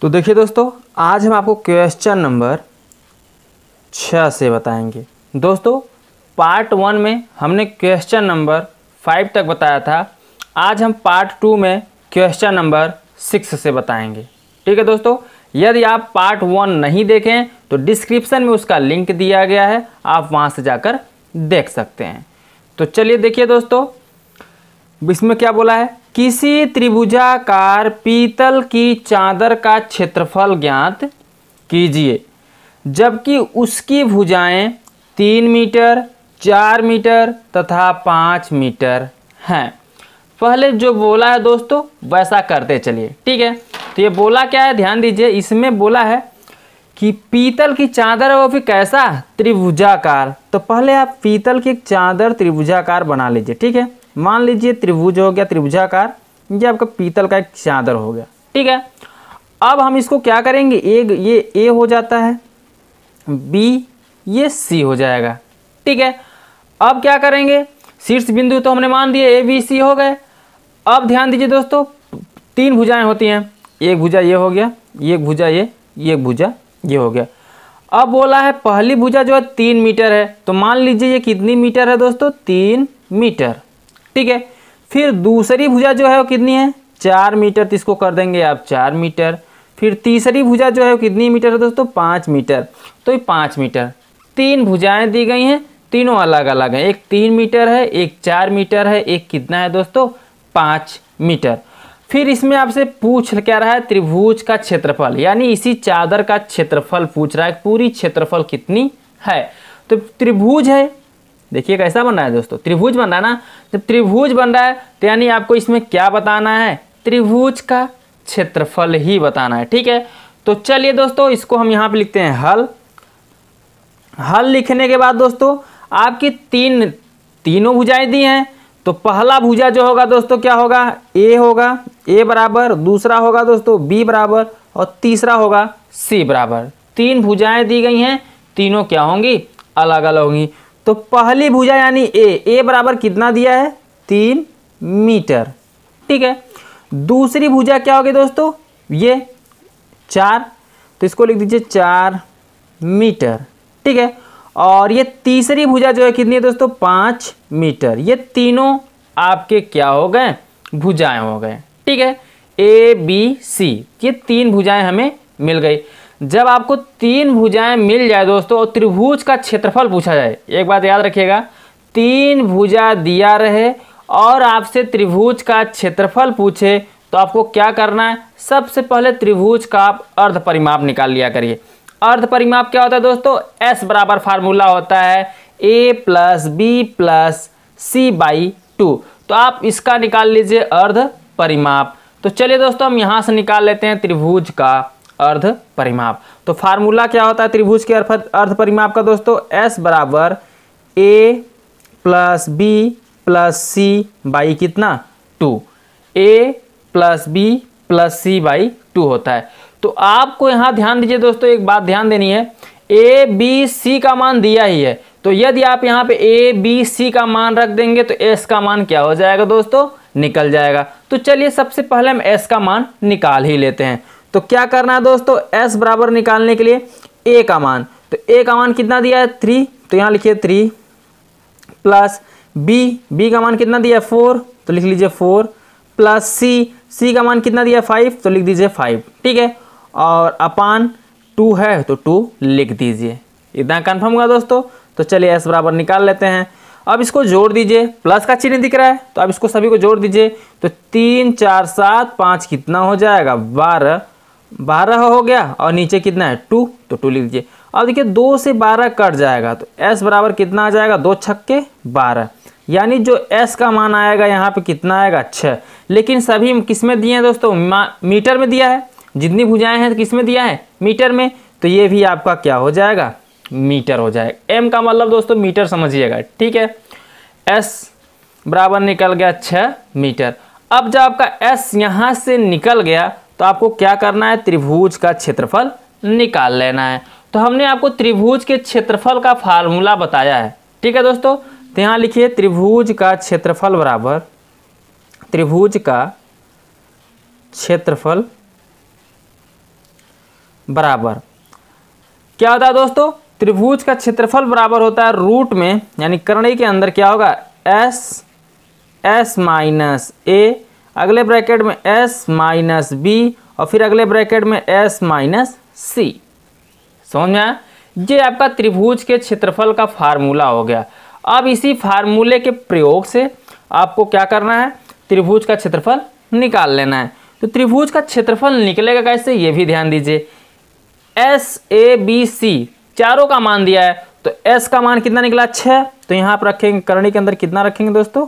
तो देखिए दोस्तों, आज हम आपको क्वेश्चन नंबर 6 से बताएंगे। दोस्तों पार्ट 1 में हमने क्वेश्चन नंबर 5 तक बताया था। आज हम पार्ट 2 में क्वेश्चन नंबर 6 से बताएंगे। ठीक है दोस्तों, यदि आप पार्ट 1 नहीं देखें तो डिस्क्रिप्शन में उसका लिंक दिया गया है, आप वहां से जाकर देख सकते हैं। तो चलिए देखिए दोस्तों, इसमें क्या बोला है, किसी त्रिभुजाकार पीतल की चादर का क्षेत्रफल ज्ञात कीजिए जबकि उसकी भुजाएं 3 मीटर, 4 मीटर तथा 5 मीटर हैं। पहले जो बोला है दोस्तों वैसा करते चलिए। ठीक है, तो ये बोला क्या है, ध्यान दीजिए। इसमें बोला है कि पीतल की चादर है, वो भी कैसा, त्रिभुजाकार। तो पहले आप पीतल की चादर त्रिभुजाकार बना लीजिए। ठीक है, मान लीजिए त्रिभुज हो गया, त्रिभुजाकार, ये आपका पीतल का एक चादर हो गया। ठीक है, अब हम इसको क्या करेंगे, ये ए हो जाता है, बी ये सी हो जाएगा। ठीक है, अब क्या करेंगे, शीर्ष बिंदु तो हमने मान दिए ए बी सी हो गए। अब ध्यान दीजिए दोस्तों, 3 भुजाएं होती हैं, एक भुजा ये हो गया, एक भुजा ये, एक भुजा ये हो गया। अब बोला है पहली भुजा जो है 3 मीटर है, तो मान लीजिए ये कितनी मीटर है दोस्तों, 3 मीटर। ठीक है, फिर दूसरी भुजा जो है वो कितनी है, 4 मीटर, तो इसको कर देंगे आप 4 मीटर। फिर तीसरी भुजा जो है वो कितनी मीटर है दोस्तों, 5 मीटर, तो ये 5 मीटर। 3 भुजाएं दी गई हैं, तीनों अलग अलग हैं, एक 3 मीटर है, एक 4 मीटर है, एक कितना है दोस्तों, 5 मीटर। फिर इसमें आपसे पूछ क्या रहा है, त्रिभुज का क्षेत्रफल, यानी इसी चादर का क्षेत्रफल पूछ रहा है, पूरी क्षेत्रफल कितनी है। तो त्रिभुज है, देखिए कैसा बन रहा है दोस्तों, त्रिभुज बन रहा है ना। जब त्रिभुज बन रहा है तो यानी आपको इसमें क्या बताना है, त्रिभुज का क्षेत्रफल ही बताना है। ठीक है, तो चलिए दोस्तों इसको हम यहाँ पे लिखते हैं हल। हल लिखने के बाद दोस्तों आपकी तीनों भुजाएं दी हैं, तो पहला भुजा जो होगा दोस्तों क्या होगा, ए होगा, ए बराबर, दूसरा होगा दोस्तों बी बराबर, और तीसरा होगा सी बराबर। 3 भुजाएं दी गई हैं, तीनों क्या होंगी, अलग अलग होंगी। तो पहली भुजा यानी ए बराबर कितना दिया है, 3 मीटर। ठीक है, दूसरी भुजा क्या होगी दोस्तों, ये 4, तो इसको लिख दीजिए 4 मीटर। ठीक है, और ये तीसरी भुजा जो है कितनी है दोस्तों, 5 मीटर। ये तीनों आपके क्या हो गए, भुजाएं हो गए। ठीक है, ए बी सी, ये 3 भुजाएं हमें मिल गई। जब आपको 3 भुजाएं मिल जाए दोस्तों और त्रिभुज का क्षेत्रफल पूछा जाए, एक बात याद रखिएगा, 3 भुजा दिया रहे और आपसे त्रिभुज का क्षेत्रफल पूछे तो आपको क्या करना है, सबसे पहले त्रिभुज का आप अर्ध परिमाप निकाल लिया करिए। अर्ध परिमाप क्या होता है दोस्तों, एस बराबर फार्मूला होता है A plus B plus C by 2। तो आप इसका निकाल लीजिए अर्ध परिमाप। तो चलिए दोस्तों हम यहाँ से निकाल लेते हैं त्रिभुज का अर्ध परिमाप। तो फार्मूला क्या होता है त्रिभुज के अर्ध परिमाप का दोस्तों, एस बराबर A plus B plus C by कितना, 2। A plus B plus C by 2 होता है। तो आपको यहाँ ध्यान दीजिए दोस्तों, एक बात ध्यान देनी है, ए बी सी का मान दिया ही है, तो यदि आप यहाँ पे ए बी सी का मान रख देंगे तो एस का मान क्या हो जाएगा दोस्तों, निकल जाएगा। तो चलिए सबसे पहले हम एस का मान निकाल ही लेते हैं। तो क्या करना है दोस्तों, एस बराबर निकालने के लिए ए का मान, तो ए का मान कितना दिया है, 3, तो यहाँ लिखिए 3 प्लस बी का मान कितना दिया है, 4, तो लिख लीजिए 4 प्लस सी का मान कितना दिया है, 5, तो लिख दीजिए 5। ठीक है, और अपान 2 है तो 2 लिख दीजिए। इतना कन्फर्म हुआ दोस्तों। तो चलिए एस बराबर निकाल लेते हैं। अब इसको जोड़ दीजिए, प्लस का चिन्ह दिख रहा है तो अब इसको सभी को जोड़ दीजिए। तो 3 4 7 5 कितना हो जाएगा, 12 हो गया, और नीचे कितना है 2, तो 2 लिख दीजिए। अब देखिए 2 से 12 कट जाएगा तो s बराबर कितना आ जाएगा, 2 छक्के 12, यानी जो s का मान आएगा यहाँ पे कितना आएगा, 6। लेकिन सभी किस में दिए हैं दोस्तों, मीटर में दिया है। जितनी भुजाएं हैं तो किस में दिया है, मीटर में, तो ये भी आपका क्या हो जाएगा, मीटर हो जाएगा। m का मतलब दोस्तों मीटर समझिएगा। ठीक है, s बराबर निकल गया 6 मीटर। अब जब आपका s यहाँ से निकल गया तो आपको क्या करना है, त्रिभुज का क्षेत्रफल निकाल लेना है। तो हमने आपको त्रिभुज के क्षेत्रफल का फार्मूला बताया है। ठीक है दोस्तों, तो यहाँ लिखिए त्रिभुज का क्षेत्रफल बराबर, त्रिभुज का क्षेत्रफल बराबर क्या होता है दोस्तों, त्रिभुज का क्षेत्रफल बराबर होता है रूट में, यानी करनी के अंदर क्या होगा एस माइनस ए, अगले ब्रैकेट में एस माइनस बी, और फिर अगले ब्रैकेट में एस माइनस सी। समझ में आया? ये आपका त्रिभुज के क्षेत्रफल का फार्मूला हो गया। अब इसी फार्मूले के प्रयोग से आपको क्या करना है, त्रिभुज का क्षेत्रफल निकाल लेना है। तो त्रिभुज का क्षेत्रफल निकलेगा कैसे, ये भी ध्यान दीजिए। एस ए बी सी चारों का मान दिया है, तो एस का मान कितना निकला 6, तो यहाँ पर रखेंगे करनी के अंदर कितना रखेंगे दोस्तों,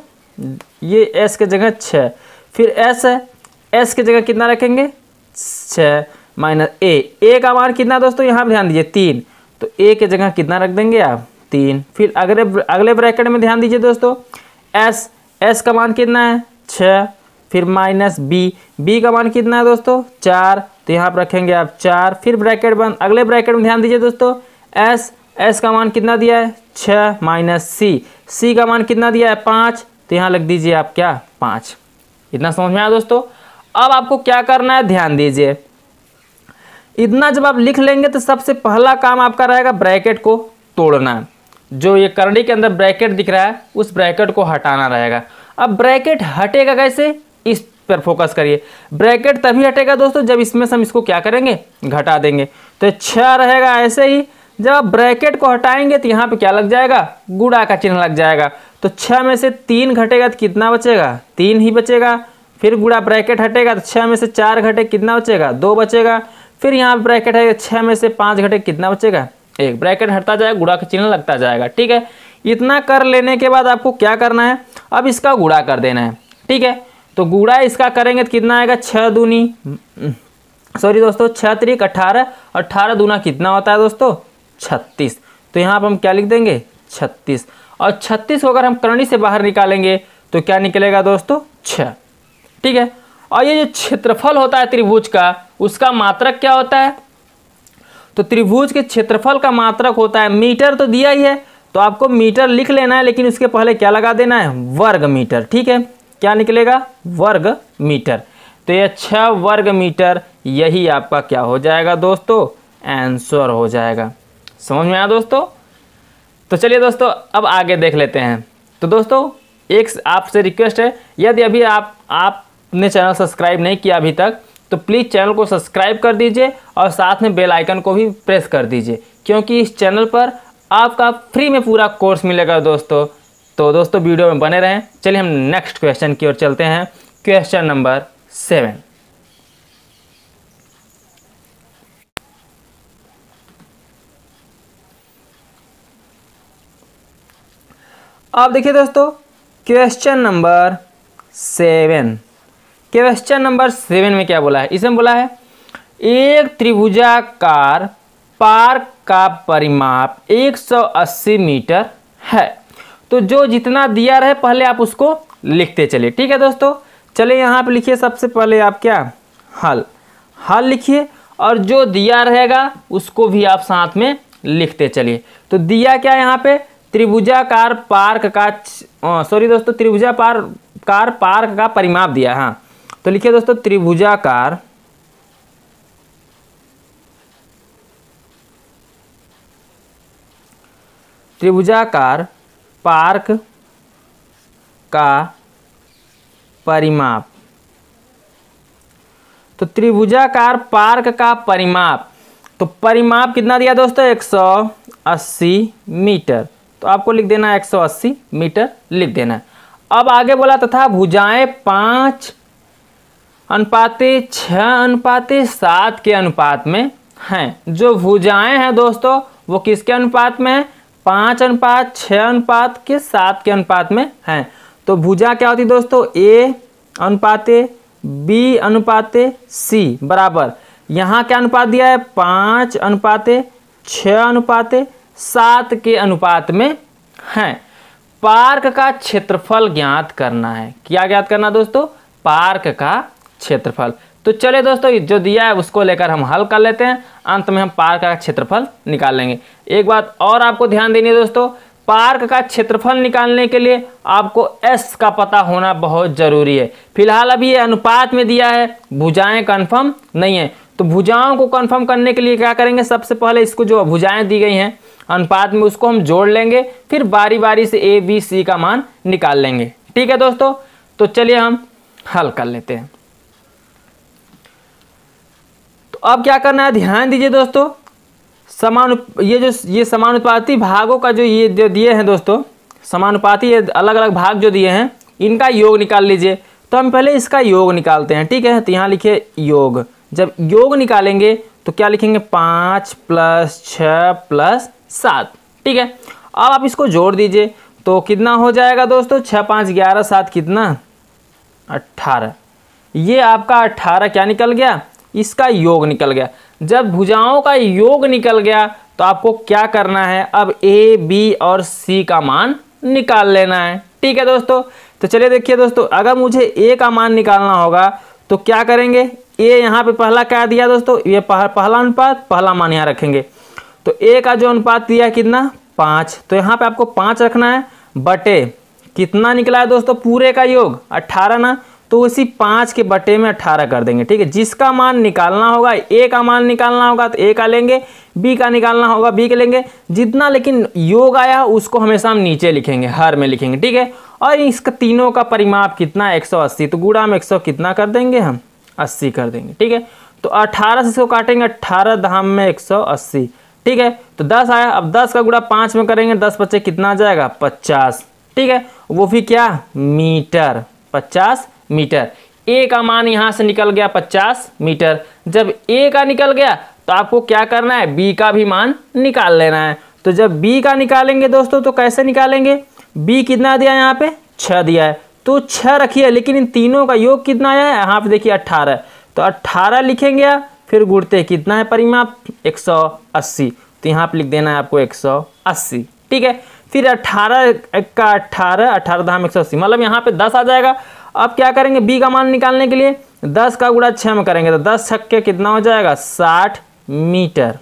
ये एस के जगह 6, फिर एस है, एस के जगह कितना रखेंगे 6 माइनस ए का मान कितना दोस्तों, यहाँ पर ध्यान दीजिए 3, तो ए के जगह कितना रख देंगे आप 3। फिर अगले ब्रैकेट में ध्यान दीजिए दोस्तों, एस का मान कितना है 6, फिर माइनस बी का मान कितना है दोस्तों 4, तो यहाँ पर रखेंगे आप 4। फिर ब्रैकेट बंद, अगले ब्रैकेट में ध्यान दीजिए दोस्तों, एस का मान कितना दिया है 6 माइनस सी का मान कितना दिया है 5, तो यहाँ लिख दीजिए आप क्या 5। इतना समझ में आया दोस्तों। अब आपको क्या करना है, ध्यान दीजिए, इतना जब आप लिख लेंगे तो सबसे पहला काम आपका रहेगा ब्रैकेट को तोड़ना। जो ये करनी के अंदर ब्रैकेट दिख रहा है उस ब्रैकेट को हटाना रहेगा। अब ब्रैकेट हटेगा कैसे, इस पर फोकस करिए। ब्रैकेट तभी हटेगा दोस्तों जब इसमें से हम इसको क्या करेंगे, घटा देंगे। तो 6 रहेगा ऐसे ही। जब आप ब्रैकेट को हटाएंगे तो यहाँ पे क्या लग जाएगा, गुणा का चिन्ह लग जाएगा। तो 6 में से 3 घटेगा तो कितना बचेगा, 3 ही बचेगा। फिर गुणा ब्रैकेट हटेगा तो 6 में से 4 घटे कितना बचेगा, 2 बचेगा। फिर यहाँ पे ब्रैकेट है 6 में से 5 घटे कितना बचेगा, 1। ब्रैकेट हटता जाएगा, गुणा का चिन्ह लगता जाएगा। ठीक है, इतना कर लेने के बाद आपको क्या करना है, अब इसका गुणा कर देना है। ठीक है, तो गुणा इसका करेंगे तो कितना आएगा 6 दूनी, सॉरी दोस्तों 6 त्रिक 18, 18 दूना कितना होता है दोस्तों 36। तो यहाँ पर हम क्या लिख देंगे 36, और 36 को अगर हम करनी से बाहर निकालेंगे तो क्या निकलेगा दोस्तों 6। ठीक है, और ये जो क्षेत्रफल होता है त्रिभुज का, उसका मात्रक क्या होता है, तो त्रिभुज के क्षेत्रफल का मात्रक होता है, मीटर तो दिया ही है तो आपको मीटर लिख लेना है, लेकिन उसके पहले क्या लगा देना है, वर्ग मीटर। ठीक है, क्या निकलेगा वर्ग मीटर। तो ये 6 वर्ग मीटर, यही आपका क्या हो जाएगा दोस्तों, आंसर हो जाएगा। समझ में आया दोस्तों। तो चलिए दोस्तों अब आगे देख लेते हैं। तो दोस्तों एक आपसे रिक्वेस्ट है, यदि अभी आपने चैनल सब्सक्राइब नहीं किया अभी तक, तो प्लीज़ चैनल को सब्सक्राइब कर दीजिए और साथ में बेल आइकन को भी प्रेस कर दीजिए, क्योंकि इस चैनल पर आपका फ्री में पूरा कोर्स मिलेगा दोस्तों। तो दोस्तों वीडियो में बने रहें। चलिए हम नेक्स्ट क्वेश्चन की ओर चलते हैं। Question number 7। अब देखिए दोस्तों क्वेश्चन नंबर 7। क्वेश्चन नंबर 7 में क्या बोला है, इसमें बोला है एक त्रिभुजाकार पार्क का परिमाप 180 मीटर है। तो जो जितना दिया रहे पहले आप उसको लिखते चलिए। ठीक है दोस्तों, चलिए यहाँ पे लिखिए सबसे पहले आप क्या, हल लिखिए, और जो दिया रहेगा उसको भी आप साथ में लिखते चलिए। तो दिया क्या यहाँ पे, त्रिभुजाकार पार्क का त्रिभुजाकार पार्क का परिमाप दिया। हाँ, तो लिखिए दोस्तों त्रिभुजाकार पार्क का परिमाप। तो त्रिभुजाकार पार्क का परिमाप, तो परिमाप कितना दिया दोस्तों 180 मीटर। तो आपको लिख देना है 180 मीटर लिख देना है। अब आगे बोला तथा भुजाएं 5:6:7 के अनुपात में हैं। जो भुजाएं हैं दोस्तों वो किसके अनुपात में है, 5:6:7 के अनुपात में हैं। तो भुजा क्या होती है दोस्तों, A/B/C बराबर, यहाँ क्या अनुपात दिया है 5:6:7 के अनुपात में हैं। पार्क का क्षेत्रफल ज्ञात करना है। क्या ज्ञात करना दोस्तों, पार्क का क्षेत्रफल। तो चलिए दोस्तों जो दिया है उसको लेकर हम हल कर लेते हैं, अंत में हम पार्क का क्षेत्रफल निकाल लेंगे। एक बात और आपको ध्यान देनी है दोस्तों, पार्क का क्षेत्रफल निकालने के लिए आपको S का पता होना बहुत जरूरी है। फिलहाल अभी ये अनुपात में दिया है, भुजाएं कन्फर्म नहीं है, तो भुजाओं को कंफर्म करने के लिए क्या करेंगे, सबसे पहले इसको जो भुजाएं दी गई हैं अनुपात में उसको हम जोड़ लेंगे, फिर बारी बारी से ए बी सी का मान निकाल लेंगे। ठीक है दोस्तों, तो चलिए हम हल कर लेते हैं। तो अब क्या करना है, ध्यान दीजिए दोस्तों, ये समानुपाती भागों का जो ये जो दिए हैं दोस्तों, समानुपाती अलग अलग भाग जो दिए हैं इनका योग निकाल लीजिए। तो हम पहले इसका योग निकालते हैं। ठीक है, तो यहाँ लिखिए योग। जब योग निकालेंगे तो क्या लिखेंगे, 5 + 6 + 7। ठीक है, अब आप इसको जोड़ दीजिए तो कितना हो जाएगा दोस्तों, 6 × 5 = 11, 7 कितना 18। ये आपका 18 क्या निकल गया, इसका योग निकल गया। जब भुजाओं का योग निकल गया तो आपको क्या करना है, अब ए बी और सी का मान निकाल लेना है। ठीक है दोस्तों, तो चलिए देखिए दोस्तों, अगर मुझे ए का मान निकालना होगा तो क्या करेंगे, ए यहाँ पे पहला क्या दिया दोस्तों, ये पहला अनुपात, पहला मान यहाँ रखेंगे। तो ए का जो अनुपात दिया कितना 5, तो यहाँ पे आपको 5 रखना है, बटे कितना निकला है दोस्तों, पूरे का योग 18 ना, तो उसी 5 के बटे में 18 कर देंगे। ठीक है, जिसका मान निकालना होगा, ए का मान निकालना होगा तो ए का लेंगे, बी का निकालना होगा बी के लेंगे, जितना लेकिन योग आया उसको हमेशा हम नीचे लिखेंगे, हर में लिखेंगे। ठीक है, और इसका तीनों का परिमाप कितना 180, तो गुणा में 100 कितना कर देंगे हम 80 कर देंगे। ठीक है, तो 18 से इसको काटेंगे, 18 धाम में 180। ठीक है, तो 10 आया, अब 10 का गुणा 5 में करेंगे, 10 बच्चे कितना आ जाएगा 50। ठीक है, वो भी क्या मीटर, 50 मीटर। ए का मान यहाँ से निकल गया 50 मीटर। जब ए का निकल गया तो आपको क्या करना है, बी का भी मान निकाल लेना है। तो जब बी का निकालेंगे दोस्तों तो कैसे निकालेंगे, बी कितना दिया यहाँ पे 6 दिया है, तो 6 रखिए, लेकिन इन तीनों का योग कितना आया है, यहाँ पे देखिए 18, तो 18 लिखेंगे आप, फिर गुणते कितना है परिमाप 180, तो यहाँ पे लिख देना है आपको 180। ठीक है, फिर 18 का 18, 18 धाम 180, मतलब यहाँ पे 10 आ जाएगा। अब क्या करेंगे, बी का मान निकालने के लिए 10 का गुणा 6 में करेंगे, तो 10 छक्के कितना हो जाएगा 60 मीटर।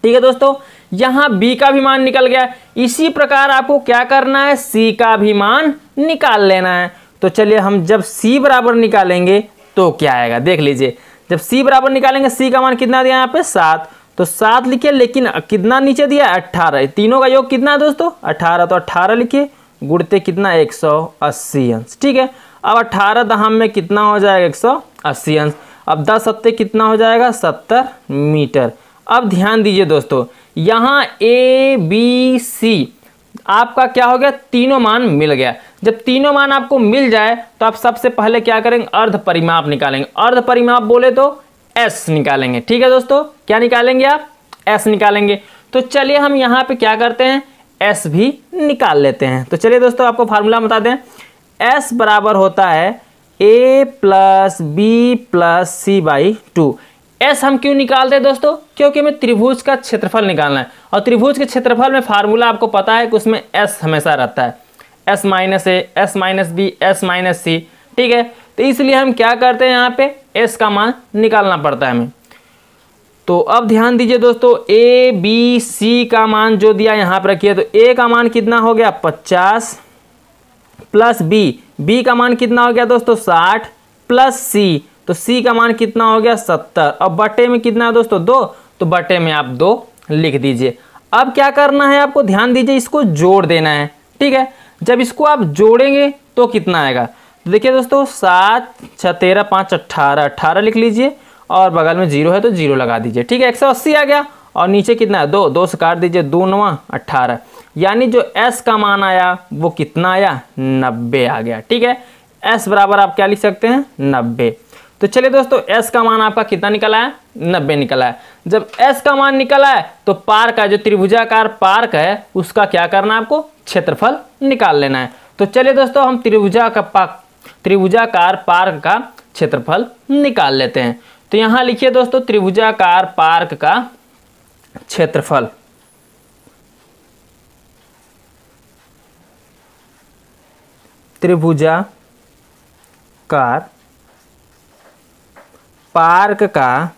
ठीक है दोस्तों, यहाँ बी का भी मान निकल गया। इसी प्रकार आपको क्या करना है, सी का भी मान निकाल लेना है। तो चलिए हम जब सी बराबर निकालेंगे तो क्या आएगा, देख लीजिए। जब सी बराबर निकालेंगे, सी का मान कितना दिया यहाँ पे 7, तो 7 लिखिए, लेकिन कितना नीचे दिया 18, तीनों का योग कितना है दोस्तों 18, तो 18 लिखिए, गुणते कितना 180 अंश। ठीक है, अब 18 दहाम में कितना हो जाएगा 180 अंश। अब 10 सत्ते कितना हो जाएगा 70 मीटर। अब ध्यान दीजिए दोस्तों, यहाँ ए बी सी आपका क्या हो गया, तीनों मान मिल गया। जब तीनों मान आपको मिल जाए तो आप सबसे पहले क्या करेंगे, अर्ध परिमाप निकालेंगे। अर्ध परिमाप बोले तो एस निकालेंगे। ठीक है दोस्तों, क्या निकालेंगे आप, एस निकालेंगे। तो चलिए हम यहाँ पे क्या करते हैं, एस भी निकाल लेते हैं। तो चलिए दोस्तों आपको फार्मूला बता दें, एस बराबर होता है a + b + c/2। एस हम क्यों निकालते हैं दोस्तों, क्योंकि हमें त्रिभुज का क्षेत्रफल निकालना है, और त्रिभुज के क्षेत्रफल में फार्मूला आपको पता है कि उसमें एस हमेशा रहता है, s - a, s - b, s - c। ठीक है, तो इसलिए हम क्या करते हैं, यहाँ पे एस का मान निकालना पड़ता है हमें। तो अब ध्यान दीजिए दोस्तों, ए बी सी का मान जो दिया यहाँ पर रखिए, तो ए का मान कितना हो गया 50 प्लस बी का मान कितना हो गया दोस्तों 60 प्लस सी, तो सी का मान कितना हो गया 70, और बटे में कितना है दोस्तों 2, तो बटे में आप 2 लिख दीजिए। अब क्या करना है आपको, ध्यान दीजिए, इसको जोड़ देना है। ठीक है, जब इसको आप जोड़ेंगे तो कितना आएगा, तो देखिए दोस्तों 7 6 13 5 18, 18 लिख लीजिए, और बगल में 0 है तो 0 लगा दीजिए। ठीक है, 180 आ गया, और नीचे कितना है 2, 2 से काट दीजिए, 2 9 18, यानी जो s का मान आया वो कितना आया 90 आ गया। ठीक है, s बराबर आप क्या लिख सकते हैं 90। तो चलिए दोस्तों, s का मान आपका कितना निकला है 90 निकला है। जब s का मान निकला है तो पार्क का जो त्रिभुजाकार पार्क है उसका क्या करना है, आपको क्षेत्रफल निकाल लेना है। तो चलिए दोस्तों हम त्रिभुजाकार पार्क का क्षेत्रफल निकाल लेते हैं। तो यहाँ लिखिए दोस्तों, त्रिभुजाकार पार्क का क्षेत्रफल, त्रिभुजाकार पार्क का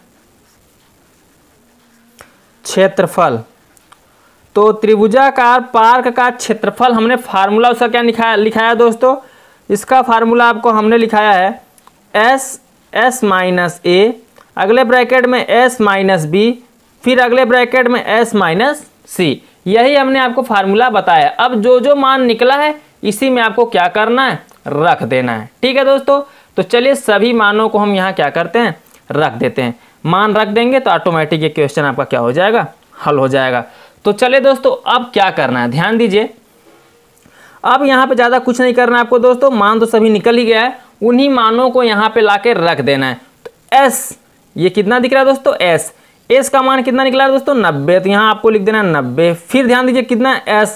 क्षेत्रफल। तो त्रिभुजाकार पार्क का क्षेत्रफल हमने फार्मूला उसका क्या लिखाया दोस्तों, इसका फार्मूला आपको हमने लिखाया है s - a अगले ब्रैकेट में s माइनस बी, फिर अगले ब्रैकेट में s माइनस सी। यही हमने आपको फार्मूला बताया। अब जो जो मान निकला है इसी में आपको क्या करना है, रख देना है। ठीक है दोस्तों, तो चलिए सभी मानों को हम यहाँ क्या करते हैं, रख देते हैं। मान रख देंगे तो ऑटोमेटिक ये क्वेश्चन आपका क्या हो जाएगा, हल हो जाएगा। तो चलिए दोस्तों अब क्या करना है, ध्यान दीजिए। अब यहाँ पे ज़्यादा कुछ नहीं करना है आपको दोस्तों, मान तो सभी निकल ही गया है, उन्हीं मानों को यहाँ पे लाके रख देना है। तो s ये कितना दिख रहा है दोस्तों, s का मान कितना निकला है दोस्तों 90, तो यहाँ आपको लिख देना है 90। फिर ध्यान दीजिए कितना s,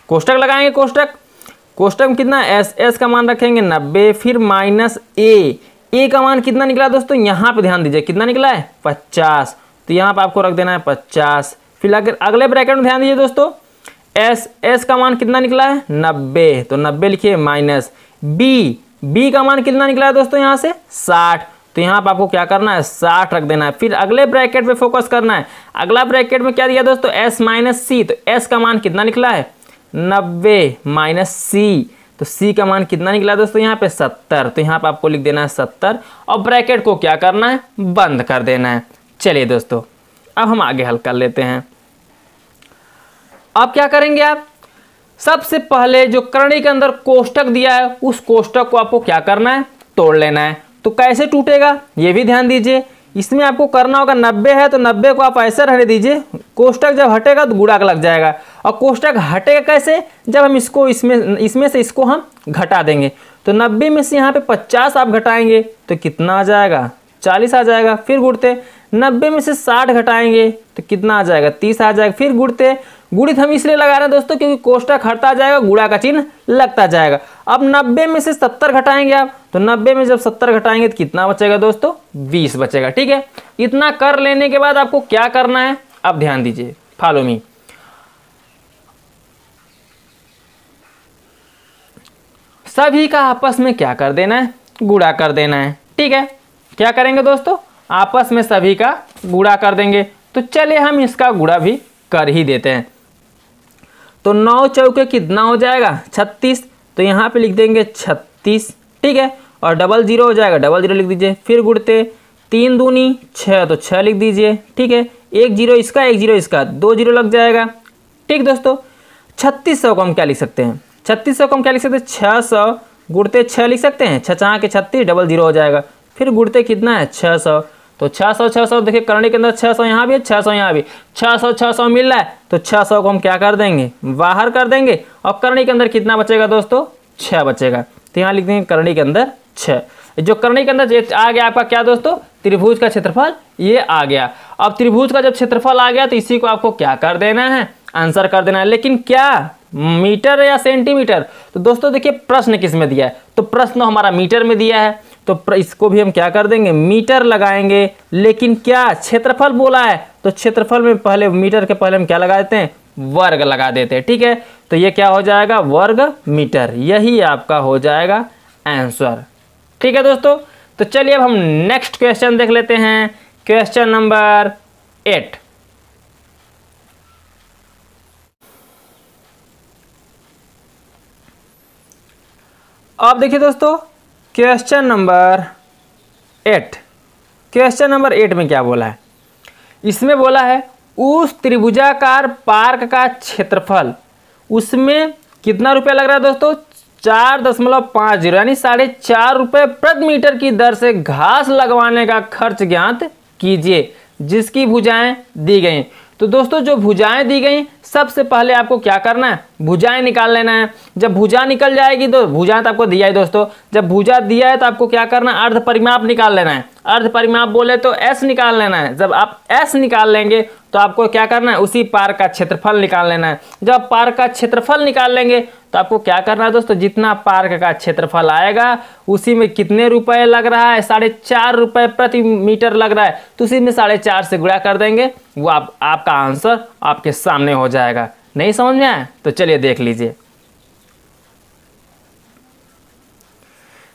कोष्टक लगाएंगे, कोष्टक में कितना s का मान रखेंगे 90, फिर माइनस a का मान कितना निकला है दोस्तों, यहाँ पे ध्यान दीजिए कितना निकला है 50, तो यहाँ पे आपको रख देना है 50। फिर अगले ब्रैकेट में ध्यान दीजिए दोस्तों, s का मान कितना निकला है 90, तो 90 लिखिए, माइनस b का मान कितना निकला है दोस्तों यहाँ से 60, तो यहाँ पर आपको क्या करना है 60 रख देना है। फिर अगले ब्रैकेट पे फोकस करना है। अगला ब्रैकेट में क्या दिया दोस्तों s माइनस सी, तो s का मान कितना निकला है 90 माइनस सी, तो c का मान कितना निकला दोस्तों यहाँ पे 70, तो यहाँ पे आपको लिख देना है 70 और ब्रैकेट को क्या करना है, बंद कर देना है। चलिए दोस्तों अब हम आगे हल कर लेते हैं। अब क्या करेंगे आप, सबसे पहले जो करणी के अंदर कोष्टक दिया है उस कोष्टक को आपको क्या करना है, तोड़ लेना है। तो कैसे टूटेगा ये भी ध्यान दीजिए। इसमें आपको करना होगा 90 है तो 90 को आप ऐसे रहने दीजिए, कोष्टक जब हटेगा तो गुणाक लग जाएगा। और कोष्टक हटेगा कैसे, जब हम इसको इसमें से इसको हम घटा देंगे। तो 90 में से यहाँ पे 50 आप घटाएंगे तो कितना आ जाएगा 40 आ जाएगा। फिर गुणते 90 में से 60 घटाएंगे तो कितना आ जाएगा 30 आ जाएगा। फिर गुणते, गुणित हम इसलिए लगा रहे हैं दोस्तों क्योंकि कोष्टक हटता जाएगा, गुणा का चिन्ह लगता जाएगा। अब 90 में से 70 घटाएंगे आप, तो 90 में जब 70 घटाएंगे तो कितना बचेगा दोस्तों 20 बचेगा। ठीक है, इतना कर लेने के बाद आपको क्या करना है, अब ध्यान दीजिए, फॉलो मी। सभी का आपस में क्या कर देना है, गुणा कर देना है। ठीक है, क्या करेंगे दोस्तों, आपस में सभी का गुणा कर देंगे। तो चलिए हम इसका गुणा भी कर ही देते हैं। तो 9 चौके कितना हो जाएगा 36, तो यहाँ पे लिख देंगे 36। ठीक है, और डबल जीरो हो जाएगा, डबल जीरो लिख दीजिए। फिर गुणते 3 दूनी 6, तो 6 लिख दीजिए। ठीक है, 1 जीरो इसका 1 जीरो इसका, 2 जीरो लग जाएगा। ठीक दोस्तों, 3600 को हम क्या लिख सकते हैं, 3600 को हम क्या लिख सकते हैं 600 गुणते 6 लिख सकते हैं। 6 छः के 36, डबल जीरो हो जाएगा। फिर गुणते कितना है 600, तो 600 देखिए करणी के अंदर 600 यहाँ भी है, 600 यहाँ भी, 600 मिल रहा है। तो 600 को हम क्या कर देंगे, बाहर कर देंगे। और करणी के अंदर कितना बचेगा दोस्तों 6 बचेगा। तो यहाँ लिख देंगे करणी के अंदर 6। जो करणी के अंदर आ गया आपका क्या दोस्तों, त्रिभुज का क्षेत्रफल ये आ गया। अब त्रिभुज का जब क्षेत्रफल आ गया तो इसी को आपको क्या कर देना है, आंसर कर देना है। लेकिन क्या मीटर या सेंटीमीटर, तो दोस्तों देखिए प्रश्न किस में दिया है, तो प्रश्न हमारा मीटर में दिया है, तो इसको भी हम क्या कर देंगे, मीटर लगाएंगे। लेकिन क्या क्षेत्रफल बोला है, तो क्षेत्रफल में पहले मीटर के पहले हम क्या लगा देते हैं, वर्ग लगा देते हैं। ठीक है, तो ये क्या हो जाएगा वर्ग मीटर, यही आपका हो जाएगा आंसर। ठीक है दोस्तों, तो चलिए अब हम नेक्स्ट क्वेश्चन देख लेते हैं, क्वेश्चन नंबर 8। अब देखिए दोस्तों क्वेश्चन नंबर 8, क्वेश्चन नंबर 8 में क्या बोला है, इसमें बोला है उस त्रिभुजाकार पार्क का क्षेत्रफल, उसमें कितना रुपया लग रहा है दोस्तों 4.50 यानी 4.5 रुपये प्रति मीटर की दर से घास लगवाने का खर्च ज्ञात कीजिए जिसकी भुजाएं दी गई। तो दोस्तों जो भुजाएं दी गई सबसे पहले आपको क्या करना है, भुजाएं निकाल लेना है। जब भुजा निकल जाएगी तो भुजाएं तो आपको दिया है दोस्तों, जब भुजा दिया है तो आपको क्या करना है, अर्ध परिमाप निकाल लेना है। अर्ध परिमाप बोले तो s निकाल लेना है। जब आप s निकाल लेंगे तो आपको क्या करना है, उसी पार्क का क्षेत्रफल निकाल लेना है। जब आप पार्क का क्षेत्रफल निकाल लेंगे तो आपको क्या करना है दोस्तों, जितना पार्क का क्षेत्रफल आएगा उसी में कितने रुपए लग रहा है, 4.5 रुपये प्रति मीटर लग रहा है, तो उसी में 4.5 से गुणा कर देंगे, वो आपका आंसर आपके सामने हो जाएगा। नहीं समझ में आया तो चलिए देख लीजिए।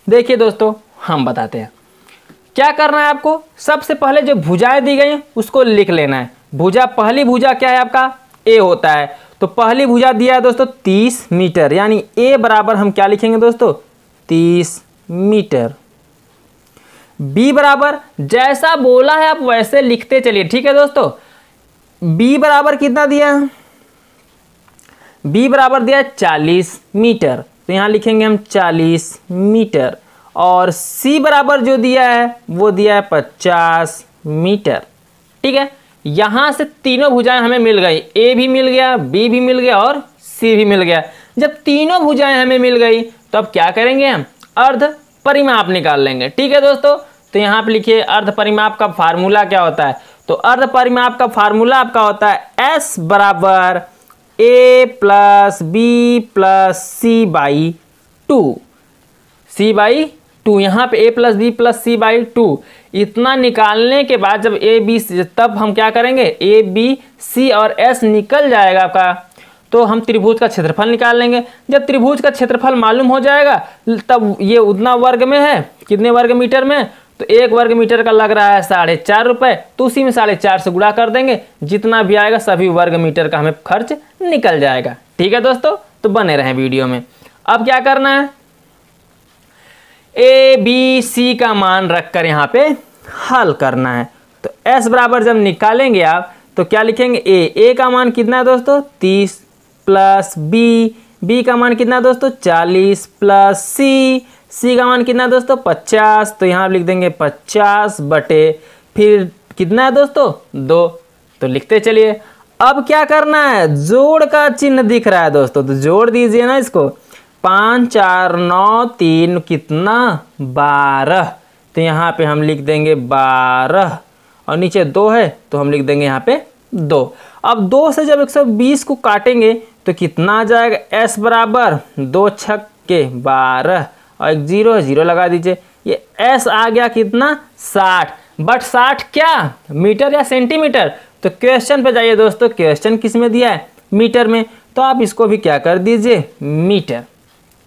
देखिए दोस्तों हम बताते हैं क्या करना है आपको। सबसे पहले जो भुजाएं दी गई उसको लिख लेना है। भुजा, पहली भुजा क्या है आपका a होता है, तो पहली भुजा दिया है दोस्तों 30 मीटर, यानी a बराबर हम क्या लिखेंगे दोस्तों 30 मीटर। b बराबर जैसा बोला है आप वैसे लिखते चलिए, ठीक है दोस्तों। b बराबर कितना दिया है, b बराबर दिया है 40 मीटर, तो यहाँ लिखेंगे हम 40 मीटर। और c बराबर जो दिया है वो दिया है 50 मीटर, ठीक है। यहाँ से तीनों भुजाएं हमें मिल गई, a भी मिल गया, b भी मिल गया और c भी मिल गया। जब तीनों भुजाएं हमें मिल गई तो अब क्या करेंगे, हम अर्ध परिमाप निकाल लेंगे, ठीक है दोस्तों। तो यहाँ पे लिखिए अर्ध परिमाप का फार्मूला क्या होता है। तो अर्ध परिमाप का फार्मूला आपका होता है s बराबर a plus B plus C by 2, C by 2। यहाँ पे a plus B plus C by 2 इतना निकालने के बाद जब a b तब हम क्या करेंगे, a b c और s निकल जाएगा आपका, तो हम त्रिभुज का क्षेत्रफल निकाल लेंगे। जब त्रिभुज का क्षेत्रफल मालूम हो जाएगा तब ये उतना वर्ग में है, कितने वर्ग मीटर में, तो 1 वर्ग मीटर का लग रहा है 4.5 रुपये, तो उसी में 4.5 से गुणा कर देंगे, जितना भी आएगा सभी वर्ग मीटर का हमें खर्च निकल जाएगा, ठीक है दोस्तों। तो बने रहें वीडियो में। अब क्या करना है, a b c का मान रखकर यहाँ पे हल करना है। तो s बराबर जब निकालेंगे आप तो क्या लिखेंगे, a का मान कितना है दोस्तों 30 प्लस b का मान कितना है दोस्तों 40 प्लस c का मान कितना है दोस्तों 50। तो यहाँ लिख देंगे 50 बटे फिर कितना है दोस्तों 2, तो लिखते चलिए। अब क्या करना है, जोड़ का चिन्ह दिख रहा है दोस्तों, तो जोड़ दीजिए ना इसको, 5 4 9 3 कितना 12, तो यहाँ पे हम लिख देंगे 12 और नीचे 2 है तो हम लिख देंगे यहाँ पे 2। अब 2 से जब 120 को काटेंगे तो कितना आ जाएगा, s बराबर 2 छक्के 12 और एक 0 है, 0 लगा दीजिए। ये s आ गया कितना 60, बट 60 क्या मीटर या सेंटीमीटर, तो क्वेश्चन पे जाइए दोस्तों, क्वेश्चन किस में दिया है मीटर में, तो आप इसको भी क्या कर दीजिए मीटर।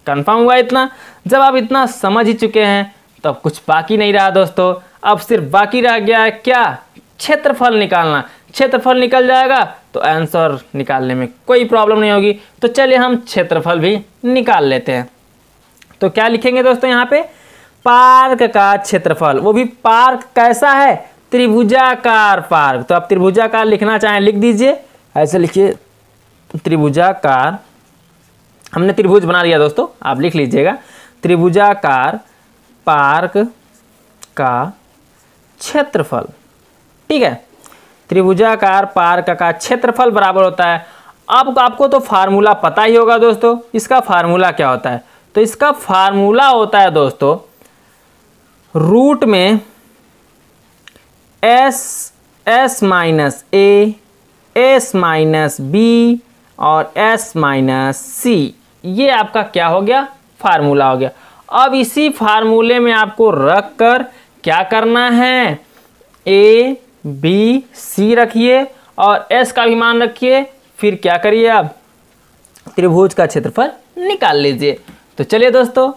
कंफर्म हुआ इतना। जब आप इतना समझ ही चुके हैं तो अब कुछ बाकी नहीं रहा दोस्तों, अब सिर्फ बाकी रह गया है क्या, क्षेत्रफल निकालना। क्षेत्रफल निकल जाएगा तो आंसर निकालने में कोई प्रॉब्लम नहीं होगी। तो चलिए हम क्षेत्रफल भी निकाल लेते हैं। तो क्या लिखेंगे दोस्तों यहाँ पे, पार्क का क्षेत्रफल, वो भी पार्क कैसा है, त्रिभुजाकार पार्क। तो आप त्रिभुजाकार लिखना चाहें लिख दीजिए, ऐसे लिखिए त्रिभुजाकार, हमने त्रिभुज बना लिया दोस्तों, आप लिख लीजिएगा त्रिभुजाकार पार्क का क्षेत्रफल, ठीक है। त्रिभुजाकार पार्क का क्षेत्रफल बराबर होता है, अब आपको तो फार्मूला पता ही होगा दोस्तों, इसका फार्मूला क्या होता है, तो इसका फार्मूला होता है दोस्तों रूट में s minus a, s minus b और s माइनस c, ये आपका क्या हो गया फार्मूला हो गया। अब इसी फार्मूले में आपको रख कर क्या करना है, a b c रखिए और s का भी मान रखिए, फिर क्या करिए आप त्रिभुज का क्षेत्रफल निकाल लीजिए। तो चलिए दोस्तों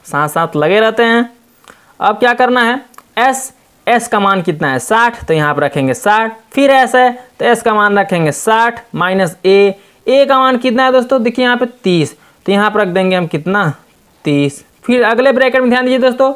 साथ साथ लगे रहते हैं। अब क्या करना है, s का मान कितना है 60, तो यहाँ पर रखेंगे 60, फिर s है तो s का मान रखेंगे 60 माइनस a का मान कितना है दोस्तों, देखिए यहाँ पे 30, तो यहाँ पर रख देंगे हम कितना 30, फिर अगले ब्रैकेट में ध्यान दीजिए दोस्तों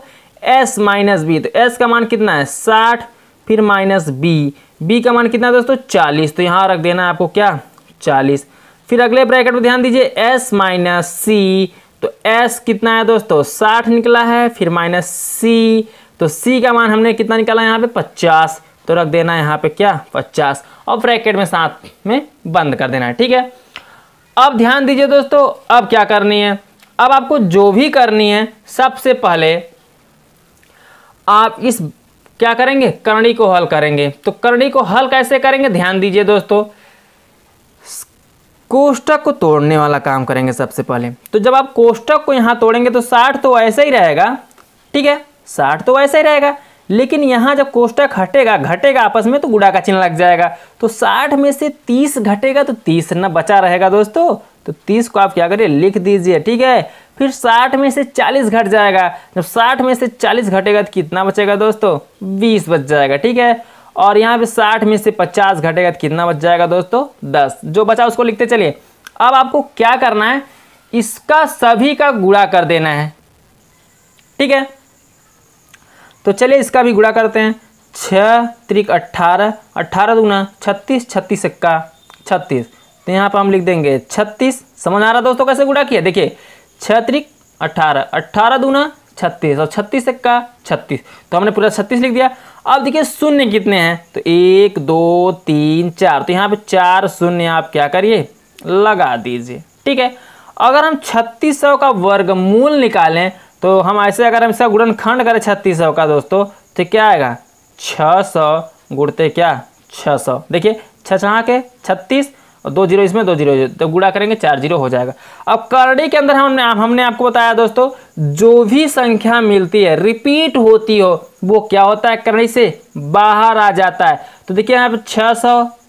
s माइनस b, तो s का मान कितना है 60, फिर माइनस b का मान कितना है दोस्तों 40, तो यहाँ रख देना है आपको क्या 40, फिर अगले ब्रैकेट में ध्यान दीजिए s माइनस c, तो s कितना है दोस्तों 60 निकला है, फिर माइनस c, तो c का मान हमने कितना निकाला यहाँ पे 50, तो रख देना है यहाँ पे क्या 50 और ब्रैकेट में साथ में बंद कर देना है, ठीक है। अब ध्यान दीजिए दोस्तों, अब क्या करनी है, अब आपको जो भी करनी है सबसे पहले आप इस क्या करेंगे, करनी को हल करेंगे। तो करनी को हल कैसे करेंगे, ध्यान दीजिए दोस्तों, कोष्टक को तोड़ने वाला काम करेंगे सबसे पहले। तो जब आप कोष्टक को यहाँ तोड़ेंगे तो 60 तो ऐसे ही रहेगा, ठीक है 60 तो ऐसे ही रहेगा, लेकिन यहाँ जब कोष्टक घटेगा आपस में तो गुणा का चिन्ह लग जाएगा, तो 60 में से 30 घटेगा तो 30 न बचा रहेगा दोस्तों, तो 30 को आप क्या करिए लिख दीजिए, ठीक है। फिर 60 में से 40 घट जाएगा, जब 60 में से 40 घटेगा तो कितना बचेगा दोस्तों 20 बच जाएगा, ठीक है। और यहाँ पे 60 में से 50 घटेगा तो कितना बच जाएगा दोस्तों 10, जो बचा उसको लिखते चलिए। अब आपको क्या करना है, इसका सभी का गुणा कर देना है, ठीक है। तो चलिए इसका भी गुणा करते हैं। 6 त्रिक 18, 18 दूना 36, 36 एक्का 36। तो यहाँ पर हम लिख देंगे 36। समझ आ रहा दोस्तों कैसे गुणा किया? देखिए 6 त्रिक 18, 18 दूना 36 और 36 एक्का 36। तो हमने पूरा 36 लिख दिया। अब देखिए शून्य कितने हैं, तो 1 2 3 4, तो यहाँ पे 4 शून्य आप क्या करिए लगा दीजिए। ठीक है, अगर हम 3600 का वर्गमूल निकालें तो हम ऐसे अगर हम इसका गुणनखंड करें 3600 का दोस्तों, तो क्या आएगा 600 गुणते क्या 600। देखिए 6 छहाँ के 36 और 2 जीरो इसमें 2 जीरो, तो गुणा करेंगे 4 जीरो हो जाएगा। अब करड़ी के अंदर हमने आपको बताया दोस्तों, जो भी संख्या मिलती है रिपीट होती हो वो क्या होता है करड़ी से बाहर आ जाता है। तो देखिए यहाँ पे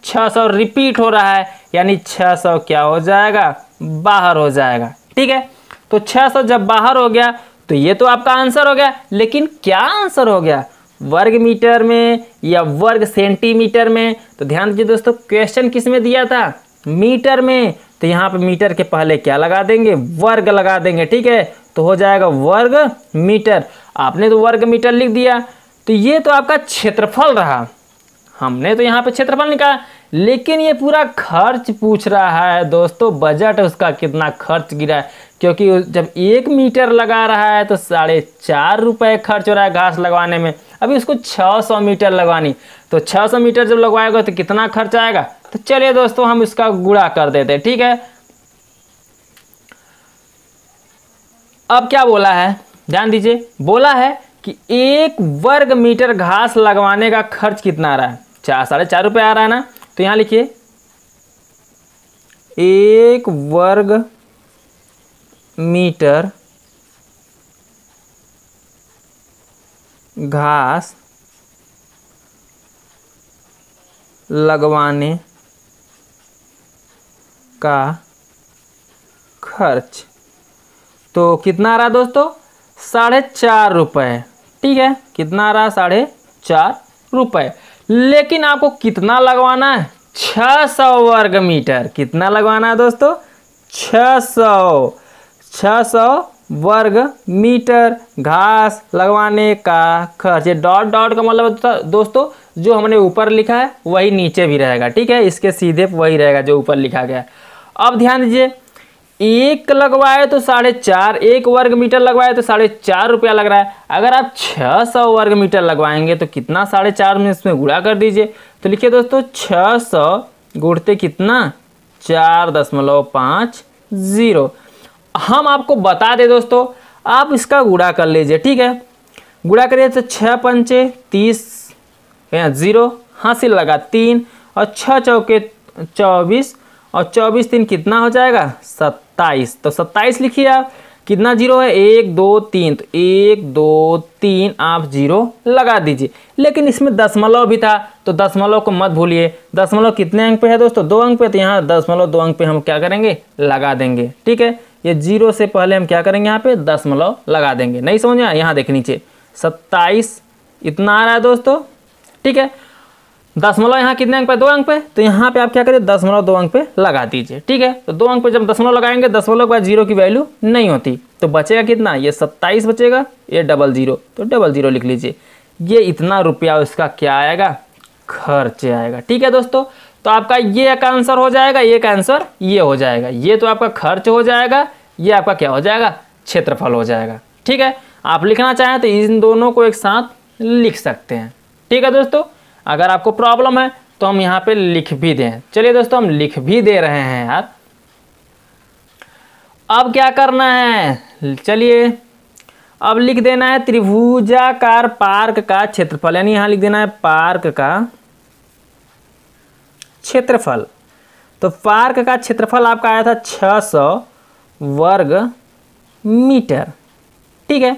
600 रिपीट हो रहा है, यानी 600 क्या हो जाएगा बाहर हो जाएगा। ठीक है, तो 600 जब बाहर हो गया तो ये तो आपका आंसर हो गया। लेकिन क्या आंसर हो गया, वर्ग मीटर में या वर्ग सेंटीमीटर में? तो ध्यान दीजिए दोस्तों, क्वेश्चन किस में दिया था मीटर में, तो यहाँ पे मीटर के पहले क्या लगा देंगे वर्ग लगा देंगे। ठीक है, तो हो जाएगा वर्ग मीटर। आपने तो वर्ग मीटर लिख दिया, तो ये तो आपका क्षेत्रफल रहा। हमने तो यहाँ पे क्षेत्रफल निकाला, लेकिन ये पूरा खर्च पूछ रहा है दोस्तों, बजट उसका कितना खर्च गिरा है। क्योंकि जब 1 मीटर लगा रहा है तो 4.5 रुपये खर्च हो रहा है घास लगवाने में। अभी उसको 600 मीटर लगवानी, तो 600 मीटर जब लगवाएगा तो कितना खर्च आएगा। तो चलिए दोस्तों हम इसका गुणा कर देते हैं। ठीक है, अब क्या बोला है ध्यान दीजिए, बोला है कि 1 वर्ग मीटर घास लगवाने का खर्च कितना आ रहा है 4.5 रुपये आ रहा है ना। तो यहां लिखिए 1 वर्ग मीटर घास लगवाने का खर्च तो कितना आ रहा दोस्तों 4.5 रुपये। ठीक है, कितना आ रहा 4.5 रुपये। लेकिन आपको कितना लगवाना है 600 वर्ग मीटर। कितना लगवाना है दोस्तों 600 वर्ग मीटर घास लगवाने का खर्च। ये डॉट डॉट का मतलब दोस्तों जो हमने ऊपर लिखा है वही नीचे भी रहेगा। ठीक है, इसके सीधे वही रहेगा जो ऊपर लिखा गया है। अब ध्यान दीजिए, 1 लगवाए तो 4.5, 1 वर्ग मीटर लगवाए तो 4.5 रुपया लग रहा है। अगर आप 600 वर्ग मीटर लगवाएंगे तो कितना 4.5 में इसमें गुणा कर दीजिए। तो लिखिए दोस्तों 600 गुणते कितना 4.50। हम आपको बता दें दोस्तों, आप इसका गुणा कर लीजिए। ठीक है, गुणा करिए तो 6 पंचे 30, 0 हासिल लगा 3 और 6 चौके 24 और 24 3 कितना हो जाएगा 27। तो 27 लिखिए आप। कितना जीरो है 1 2 3, तो 1 2 3 आप 0 लगा दीजिए। लेकिन इसमें दशमलव भी था, तो दशमलव को मत भूलिए। दशमलव कितने अंक पे है दोस्तों 2 अंक पे, तो यहाँ 0.2 अंक पे हम क्या करेंगे लगा देंगे। ठीक है, ये 0 से पहले हम क्या करेंगे यहाँ पे दशमलव लगा देंगे। नहीं समझ में, यहाँ देख नीचे 27 इतना आ रहा है दोस्तों। ठीक है, दशमलव यहाँ कितने अंक पे 2 अंक पे, तो यहाँ पे आप क्या करें 0.2 अंक पे लगा दीजिए। ठीक है, तो 2 अंक पे जब दशमलव लगाएंगे, दशमलव के बाद 0 की वैल्यू नहीं होती, तो बचेगा कितना ये 27 बचेगा, ये 00, तो 00 लिख लीजिए। ये इतना रुपया उसका क्या आएगा खर्च आएगा। ठीक है दोस्तों, तो आपका ये एक आंसर हो जाएगा, एक आंसर ये हो जाएगा। ये तो आपका खर्च हो जाएगा, ये आपका क्या हो जाएगा क्षेत्रफल हो जाएगा। ठीक है, आप लिखना चाहें तो इन दोनों को एक साथ लिख सकते हैं। ठीक है दोस्तों, अगर आपको प्रॉब्लम है तो हम यहाँ पे लिख भी दें। चलिए दोस्तों हम लिख भी दे रहे हैं यार। अब क्या करना है, चलिए अब लिख देना है त्रिभुजाकार पार्क का क्षेत्रफल, यानी यहाँ लिख देना है पार्क का क्षेत्रफल। तो पार्क का क्षेत्रफल आपका आया था 600 वर्ग मीटर। ठीक है,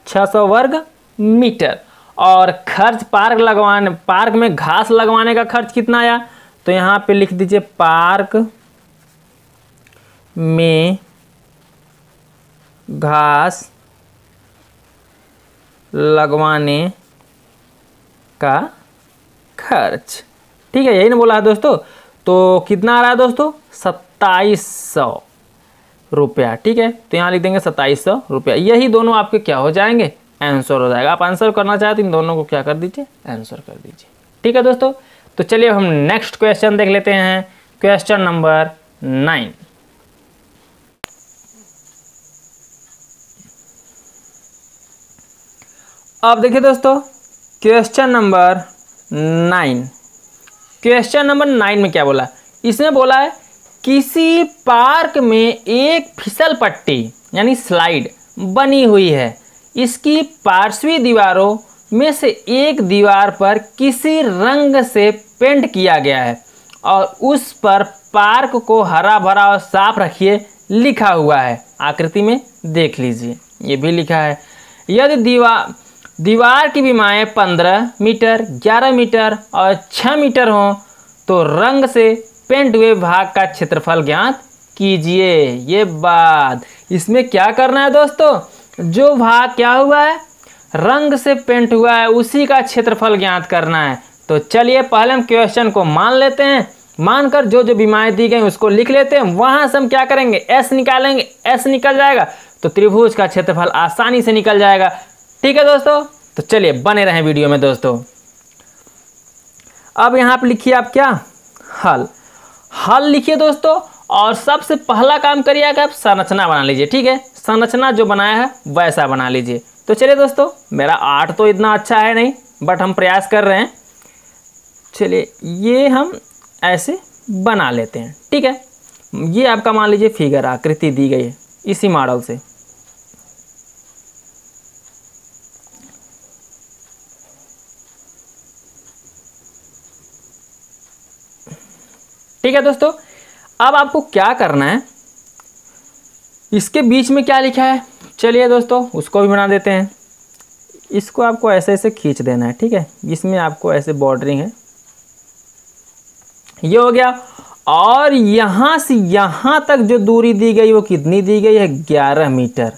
600 वर्ग मीटर। और खर्च पार्क में घास लगवाने का खर्च कितना आया, तो यहाँ पे लिख दीजिए पार्क में घास लगवाने का खर्च। ठीक है, यही ना बोला है दोस्तों। तो कितना आ रहा है दोस्तों 2700 रुपया। ठीक है, तो यहाँ लिख देंगे 2700 रुपया। यही दोनों आपके क्या हो जाएंगे आंसर हो जाएगा। आप आंसर करना चाहे तो इन दोनों को क्या कर दीजिए, आंसर कर दीजिए। ठीक है दोस्तों, तो चलिए हम नेक्स्ट क्वेश्चन देख लेते हैं, क्वेश्चन नंबर 9। अब देखिए दोस्तों क्वेश्चन नंबर 9। क्वेश्चन नंबर 9 में क्या बोला, इसमें बोला है किसी पार्क में एक फिसल पट्टी यानी स्लाइड बनी हुई है। इसकी पार्श्वी दीवारों में से एक दीवार पर किसी रंग से पेंट किया गया है और उस पर पार्क को हरा भरा और साफ रखिए लिखा हुआ है। आकृति में देख लीजिए, ये भी लिखा है। यदि दीवार की विमाएँ 15 मीटर, 11 मीटर और 6 मीटर हों तो रंग से पेंट हुए भाग का क्षेत्रफल ज्ञात कीजिए। ये बात, इसमें क्या करना है दोस्तों, जो भाग क्या हुआ है, रंग से पेंट हुआ है, उसी का क्षेत्रफल ज्ञात करना है। तो चलिए पहले हम क्वेश्चन को मान लेते हैं, मानकर जो जो विमाएँ दी गई उसको लिख लेते हैं। वहाँ से हम क्या करेंगे, एस निकालेंगे, एस निकल जाएगा तो त्रिभुज का क्षेत्रफल आसानी से निकल जाएगा। ठीक है दोस्तों, तो चलिए बने रहें वीडियो में दोस्तों। अब यहाँ पर लिखिए आप क्या, हल। हल लिखिए दोस्तों, और सबसे पहला काम करिए कि आप संरचना बना लीजिए। ठीक है, संरचना जो बनाया है वैसा बना लीजिए। तो चलिए दोस्तों, मेरा आर्ट तो इतना अच्छा है नहीं, बट हम प्रयास कर रहे हैं। चलिए ये हम ऐसे बना लेते हैं। ठीक है, ये आपका मान लीजिए फिगर, आकृति दी गई है इसी मॉडल से। ठीक है दोस्तों, अब आपको क्या करना है, इसके बीच में क्या लिखा है, चलिए दोस्तों उसको भी बना देते हैं। इसको आपको ऐसे ऐसे खींच देना है। ठीक है, इसमें आपको ऐसे बॉर्डरिंग है, ये हो गया। और यहाँ से यहाँ तक जो दूरी दी गई वो कितनी दी गई है, 11 मीटर।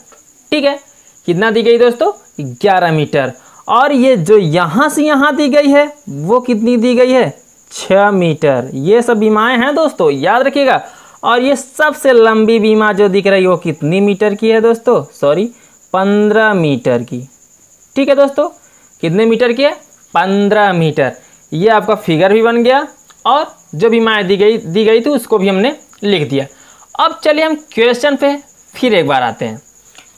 ठीक है, कितना दी गई दोस्तों, 11 मीटर। और ये जो यहाँ से यहाँ दी गई है वो कितनी दी गई है, 6 मीटर। ये सब बीमाएँ हैं दोस्तों, याद रखिएगा। और ये सबसे लंबी बीमा जो दिख रही है वो कितनी मीटर की है दोस्तों, सॉरी 15 मीटर की। ठीक है दोस्तों, कितने मीटर की है, 15 मीटर। ये आपका फिगर भी बन गया और जो बीमाएँ दी गई थी उसको भी हमने लिख दिया। अब चलिए हम क्वेश्चन पे फिर एक बार आते हैं।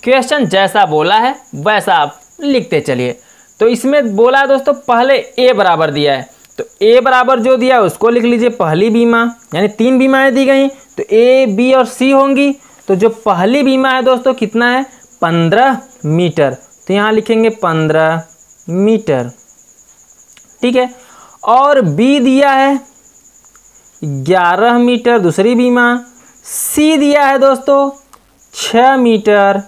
क्वेश्चन जैसा बोला है वैसा आप लिखते चलिए। तो इसमें बोला है दोस्तों, पहले ए बराबर दिया है, तो ए बराबर जो दिया है उसको लिख लीजिए। पहली बीमा यानी 3 बीमाएँ दी गई, तो ए, बी और सी होंगी। तो जो पहली बीमा है दोस्तों कितना है, 15 मीटर। तो यहाँ लिखेंगे 15 मीटर। ठीक है, और बी दिया है 11 मीटर दूसरी बीमा। सी दिया है दोस्तों 6 मीटर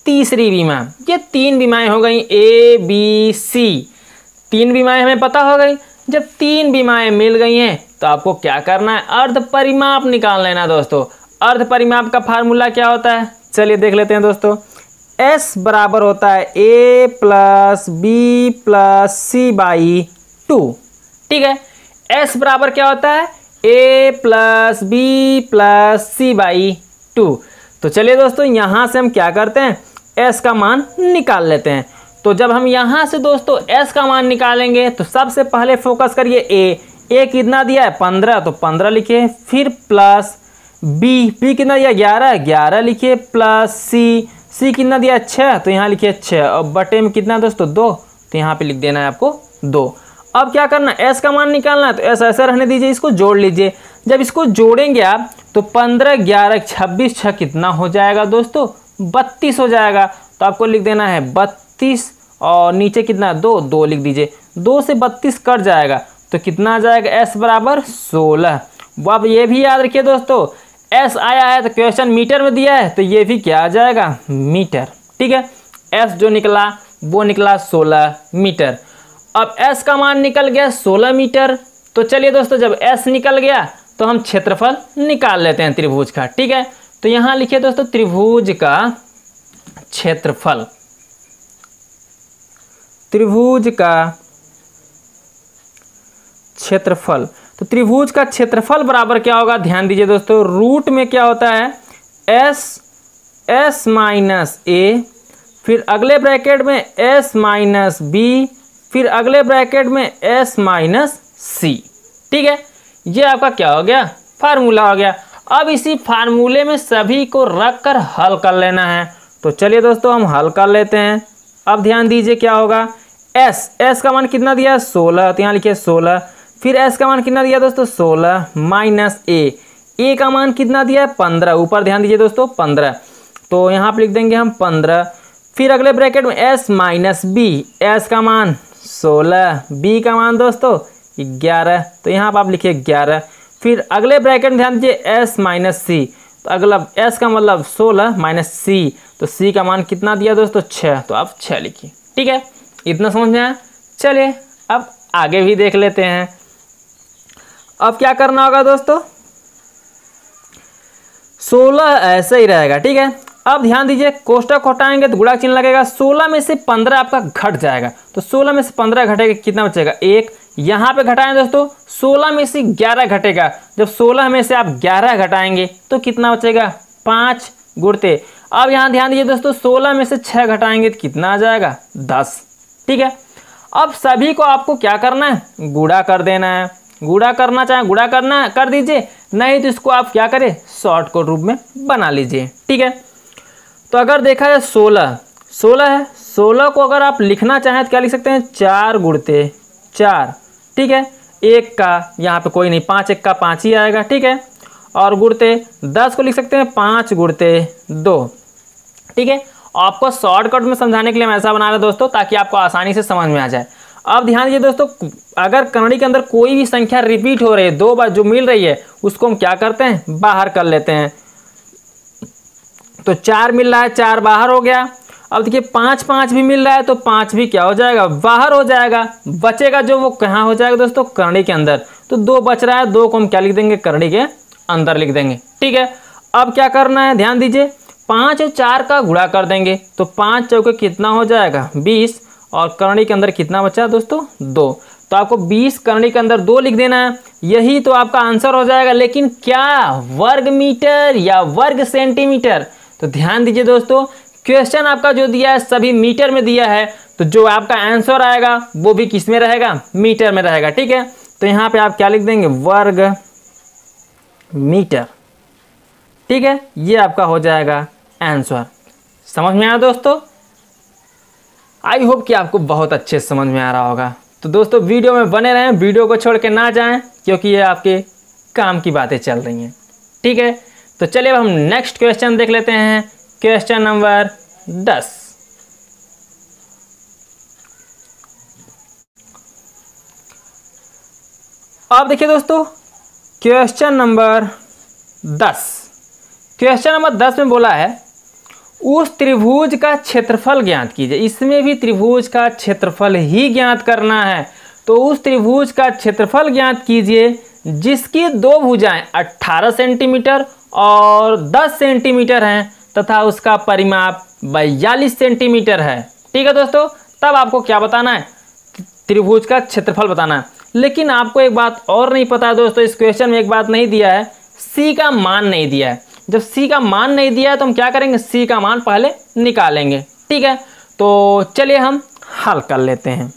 तीसरी बीमा। ये 3 बीमाएँ हो गई, ए बी सी। 3 बीमाएँ हमें पता हो गई। जब 3 बीमाएँ मिल गई हैं तो आपको क्या करना है, अर्ध परिमाप निकाल लेना दोस्तों। अर्ध परिमाप का फार्मूला क्या होता है, चलिए देख लेते हैं दोस्तों। S बराबर होता है A plus B plus C by 2। ठीक है, S बराबर क्या होता है, A plus B plus C by 2। तो चलिए दोस्तों यहाँ से हम क्या करते हैं, S का मान निकाल लेते हैं। तो जब हम यहाँ से दोस्तों S का मान निकालेंगे तो सबसे पहले फोकस करिए ए कितना दिया है, 15, तो 15 लिखिए। फिर प्लस बी कितना दिया, 11 लिखिए। प्लस सी कितना दिया, 6, तो यहाँ लिखिए 6। और बटे में कितना दोस्तों, 2, तो यहाँ पे लिख देना है आपको 2। अब क्या करना है, एस का मान निकालना है, तो एस ऐसे रहने दीजिए, इसको जोड़ लीजिए। जब इसको जोड़ेंगे आप तो 15, 11, 26, 6 कितना हो जाएगा दोस्तों, 32 हो जाएगा। तो आपको लिख देना है 32 और नीचे कितना, 2 लिख दीजिए। 2 से 32 कट जाएगा तो कितना आ जाएगा, एस बराबर 16। अब ये भी याद रखिए दोस्तों, एस आया है तो क्वेश्चन मीटर में दिया है, तो ये भी क्या आ जाएगा, मीटर। ठीक है, एस जो निकला वो निकला 16 मीटर। अब एस का मान निकल गया 16 मीटर। तो चलिए दोस्तों, जब एस निकल गया तो हम क्षेत्रफल निकाल लेते हैं त्रिभुज का। ठीक है, तो यहाँ लिखिए दोस्तों त्रिभुज का क्षेत्रफल। त्रिभुज का क्षेत्रफल, तो त्रिभुज का क्षेत्रफल बराबर क्या होगा, ध्यान दीजिए दोस्तों, रूट में क्या होता है, एस माइनस ए फिर अगले ब्रैकेट में s माइनस बी, फिर अगले ब्रैकेट में s माइनस सी। ठीक है, ये आपका क्या हो गया, फार्मूला हो गया। अब इसी फार्मूले में सभी को रख कर हल कर लेना है। तो चलिए दोस्तों हम हल कर लेते हैं। अब ध्यान दीजिए क्या होगा, s का मान कितना दिया है 16, तो यहाँ लिखिए 16। फिर s का मान कितना दिया दोस्तों 16 माइनस a का मान कितना दिया है 15, ऊपर ध्यान दीजिए दोस्तों 15, तो यहाँ पर लिख देंगे हम 15। फिर अगले ब्रैकेट में s माइनस बी, s का मान 16, b का मान दोस्तों 11, तो यहाँ पर आप लिखिए 11। फिर अगले ब्रैकेट में ध्यान दीजिए s माइनस सी, तो अगला s का मतलब 16 माइनस सी, तो c का मान कितना दिया दोस्तों 6, तो आप 6 लिखिए। ठीक है, इतना समझ में आया। चलिए अब आगे भी देख लेते हैं। अब क्या करना होगा दोस्तों, 16 ऐसे ही रहेगा। ठीक है, अब ध्यान दीजिए कोष्टक हटाएंगे तो गुणा चिन्ह लगेगा, 16 में से 15 आपका घट जाएगा, तो 16 में से 15 घटेगा कितना बचेगा 1। यहाँ पे घटाएं दोस्तों, 16 में से 11 घटेगा, जब 16 में से आप 11 घटाएंगे तो कितना बचेगा 5 गुणते। अब यहाँ ध्यान दीजिए दोस्तों 16 में से 6 घटाएंगे तो कितना आ जाएगा 10। ठीक है, अब सभी को आपको क्या करना है, गुणा कर देना है। गुणा करना चाहे गुणा करना कर दीजिए, नहीं तो इसको आप क्या करें शॉर्टकट रूप में बना लीजिए। ठीक है, तो अगर देखा जाए 16 है, 16 को अगर आप लिखना चाहें तो क्या लिख सकते हैं 4 गुणते 4। ठीक है, 1 का यहाँ पे कोई नहीं, 5 1 का 5 ही आएगा। ठीक है, और गुणते 10 को लिख सकते हैं 5 गुणते 2। ठीक है, आपको शॉर्टकट में समझाने के लिए हम ऐसा बना रहे हैं दोस्तों, ताकि आपको आसानी से समझ में आ जाए। अब ध्यान दीजिए दोस्तों, अगर करनी के अंदर कोई भी संख्या रिपीट हो रही है, 2 बार जो मिल रही है, उसको हम क्या करते हैं बाहर कर लेते हैं। तो 4 मिल रहा है, 4 बाहर हो गया। अब देखिए 5 5 भी मिल रहा है, तो 5 भी क्या हो जाएगा बाहर हो जाएगा। बचेगा जो वो कहाँ हो जाएगा दोस्तों करनी के अंदर, तो 2 बच रहा है, 2 को हम क्या लिख देंगे करनी के अंदर लिख देंगे। ठीक है, अब क्या करना है ध्यान दीजिए, 5 और 4 का गुणा कर देंगे, तो 5 चौके कितना हो जाएगा 20, और करनी के अंदर कितना बचा दोस्तों 2, तो आपको 20 करनी के अंदर 2 लिख देना है। यही तो आपका आंसर हो जाएगा। लेकिन क्या वर्ग मीटर या वर्ग सेंटीमीटर, तो ध्यान दीजिए दोस्तों क्वेश्चन आपका जो दिया है सभी मीटर में दिया है, तो जो आपका आंसर आएगा वो भी किस में रहेगा मीटर में रहेगा। ठीक है, तो यहाँ पे आप क्या लिख देंगे वर्ग मीटर। ठीक है, ये आपका हो जाएगा आंसर। समझ में आया दोस्तों, आई होप कि आपको बहुत अच्छे से समझ में आ रहा होगा। तो दोस्तों वीडियो में बने रहें, वीडियो को छोड़ के ना जाएं, क्योंकि ये आपके काम की बातें चल रही हैं। ठीक है, तो चलिए अब हम नेक्स्ट क्वेश्चन देख लेते हैं, क्वेश्चन नंबर 10। अब देखिए दोस्तों क्वेश्चन नंबर 10, क्वेश्चन नंबर 10 में बोला है उस त्रिभुज का क्षेत्रफल ज्ञात कीजिए। इसमें भी त्रिभुज का क्षेत्रफल ही ज्ञात करना है। तो उस त्रिभुज का क्षेत्रफल ज्ञात कीजिए जिसकी 2 भुजाएं 18 सेंटीमीटर और 10 सेंटीमीटर हैं तथा उसका परिमाप 42 सेंटीमीटर है। ठीक है दोस्तों, तब आपको क्या बताना है त्रिभुज का क्षेत्रफल बताना है। लेकिन आपको एक बात और नहीं पता है दोस्तों, इस क्वेश्चन में एक बात नहीं दिया है, सी का मान नहीं दिया है। जब सी का मान नहीं दिया है तो हम क्या करेंगे सी का मान पहले निकालेंगे। ठीक है, तो चलिए हम हल कर लेते हैं।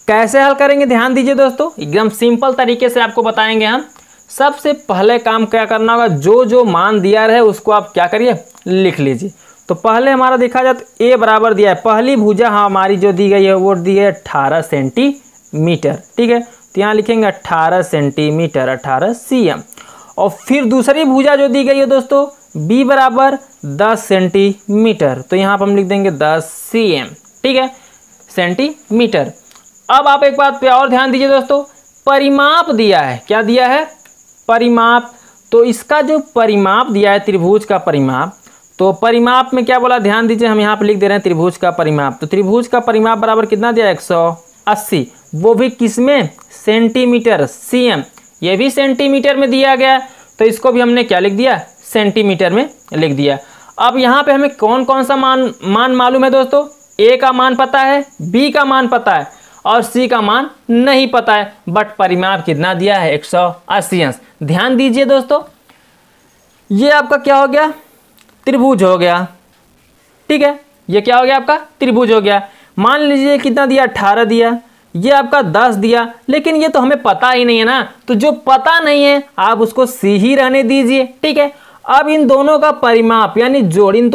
कैसे हल करेंगे ध्यान दीजिए दोस्तों, एकदम सिंपल तरीके से आपको बताएंगे हम। सबसे पहले काम क्या करना होगा, जो जो मान दिया रहे उसको आप क्या करिए लिख लीजिए। तो पहले हमारा देखा जाए तो ए बराबर दिया है, पहली भुजा हमारी जो दी गई है वो दी है 18 सेंटीमीटर। ठीक है, तो यहाँ लिखेंगे 18 सेंटीमीटर 18 cm। और फिर दूसरी भुजा जो दी गई है दोस्तों b बराबर 10 सेंटीमीटर, तो यहाँ पर हम लिख देंगे 10 cm। ठीक है, सेंटीमीटर। अब आप एक बात पे और ध्यान दीजिए दोस्तों, परिमाप दिया है, क्या दिया है परिमाप। तो इसका जो परिमाप दिया है त्रिभुज का परिमाप, तो परिमाप में क्या बोला ध्यान दीजिए, हम यहाँ पे लिख दे रहे हैं त्रिभुज का परिमाप। तो त्रिभुज का परिमाप बराबर कितना दिया 180, वो भी किसमें सेंटीमीटर cm, ये भी सेंटीमीटर में दिया गया, तो इसको भी हमने क्या लिख दिया सेंटीमीटर में लिख दिया। अब यहाँ पे हमें कौन कौन सा मान मालूम है दोस्तों, ए का मान पता है, बी का मान पता है और सी का मान नहीं पता है, बट परिमाप कितना दिया है 180 अंश। ध्यान दीजिए दोस्तों, ये आपका क्या हो गया त्रिभुज हो गया। ठीक है, ये क्या हो गया आपका त्रिभुज हो गया। मान लीजिए कितना दिया 18 दिया, ये आपका 10 दिया, लेकिन ये तो हमें पता ही नहीं है ना, तो जो पता नहीं है आप उसको सी ही रहने दीजिए। ठीक है, अब इन दोनों का परिमाप यानी जोड़, इन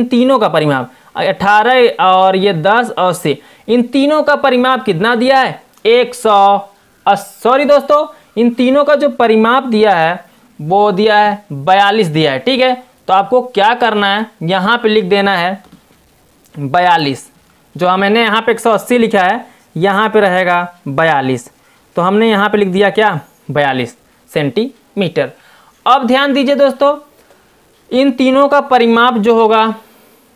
तीनों का परिमाप 18 और ये 10 और C, इन तीनों का परिमाप कितना दिया है 100। सॉरी दोस्तों, इन तीनों का जो परिमाप दिया है वो दिया है 42 दिया है। ठीक है, तो आपको क्या करना है, यहाँ पे लिख देना है 42, जो मैंने यहाँ पे 180 लिखा है, यहाँ पे रहेगा 42, तो हमने यहाँ पे लिख दिया क्या 42 सेंटीमीटर। अब ध्यान दीजिए दोस्तों, इन तीनों का परिमाप जो होगा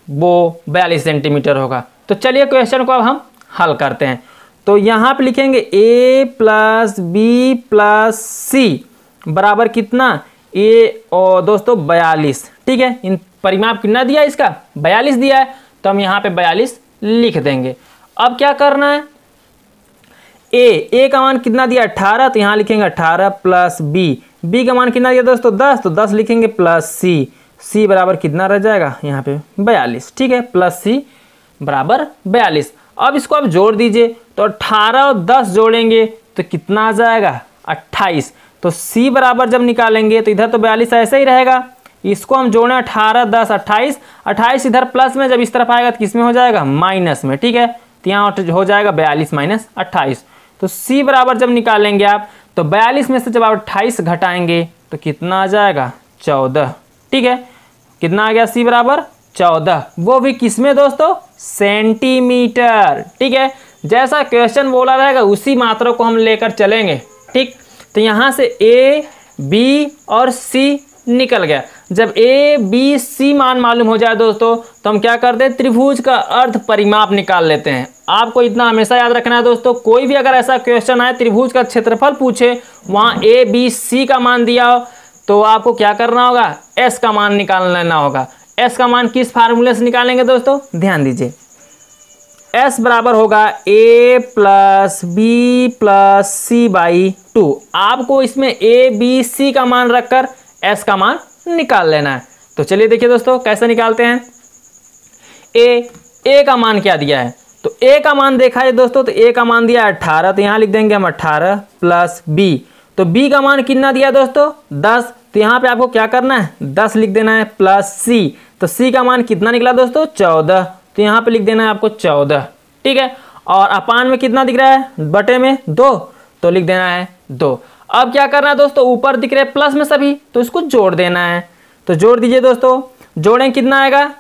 वो 42 सेंटीमीटर होगा। तो चलिए क्वेश्चन को अब हम हल करते हैं। तो यहाँ पे लिखेंगे a + b + c बराबर कितना, ए और दोस्तों 42। ठीक है, इन परिमाप कितना दिया है इसका 42 दिया है, तो हम यहाँ पे 42 लिख देंगे। अब क्या करना है, ए का मान कितना दिया 18, तो यहाँ लिखेंगे 18 + b का मान कितना दिया दोस्तों 10, तो 10 लिखेंगे प्लस c बराबर कितना रह जाएगा यहाँ पे 42। ठीक है, प्लस c बराबर 42। अब इसको आप जोड़ दीजिए, तो 18 और 10 जोड़ेंगे तो कितना आ जाएगा 28। तो c बराबर जब निकालेंगे तो इधर तो 42 ऐसे ही रहेगा, इसको हम जोड़ें 18 10 28, 28 इधर प्लस में, जब इस तरफ आएगा तो किस में हो जाएगा माइनस में। ठीक है, तो यहाँ हो जाएगा 42 - 28। तो c बराबर जब निकालेंगे आप, तो 42 में से जब आप 28 घटाएंगे तो कितना आ जाएगा 14। ठीक है, कितना आ गया c बराबर 14, वो भी किस में दोस्तों सेंटीमीटर। ठीक है, जैसा क्वेश्चन बोला रहेगा उसी मात्रा को हम लेकर चलेंगे। ठीक, तो यहाँ से a b और c निकल गया। जब a b c मान मालूम हो जाए दोस्तों, तो हम क्या करते हैं त्रिभुज का अर्ध परिमाप निकाल लेते हैं। आपको इतना हमेशा याद रखना है दोस्तों, कोई भी अगर ऐसा क्वेश्चन आए त्रिभुज का क्षेत्रफल पूछे, वहाँ a b c का मान दिया हो, तो आपको क्या करना होगा s का मान निकाल लेना होगा। s का मान किस फार्मूले से निकालेंगे दोस्तों, ध्यान दीजिए, s बराबर होगा a + b + c/2। आपको इसमें a b c का मान रखकर s का मान निकाल लेना है। तो चलिए देखिए दोस्तों कैसे निकालते हैं। a का मान क्या दिया है, तो a का मान देखा है दोस्तों, तो a का मान दिया 18, तो यहाँ लिख देंगे हम 18 + b। तो b का मान कितना दिया दोस्तों 10, तो यहाँ पे आपको क्या करना है 10 लिख देना है प्लस c। तो c का मान कितना निकला दोस्तों 14, तो यहाँ पे लिख देना है आपको 14। ठीक है, और अपान में कितना दिख रहा है बटे में 2, तो लिख देना है 2। अब क्या करना है दोस्तों, ऊपर दिख रहे हैं प्लस में सभी, तो इसको जोड़ देना है। तो जोड़ दीजिए दोस्तों, जोड़ें कितना आएगा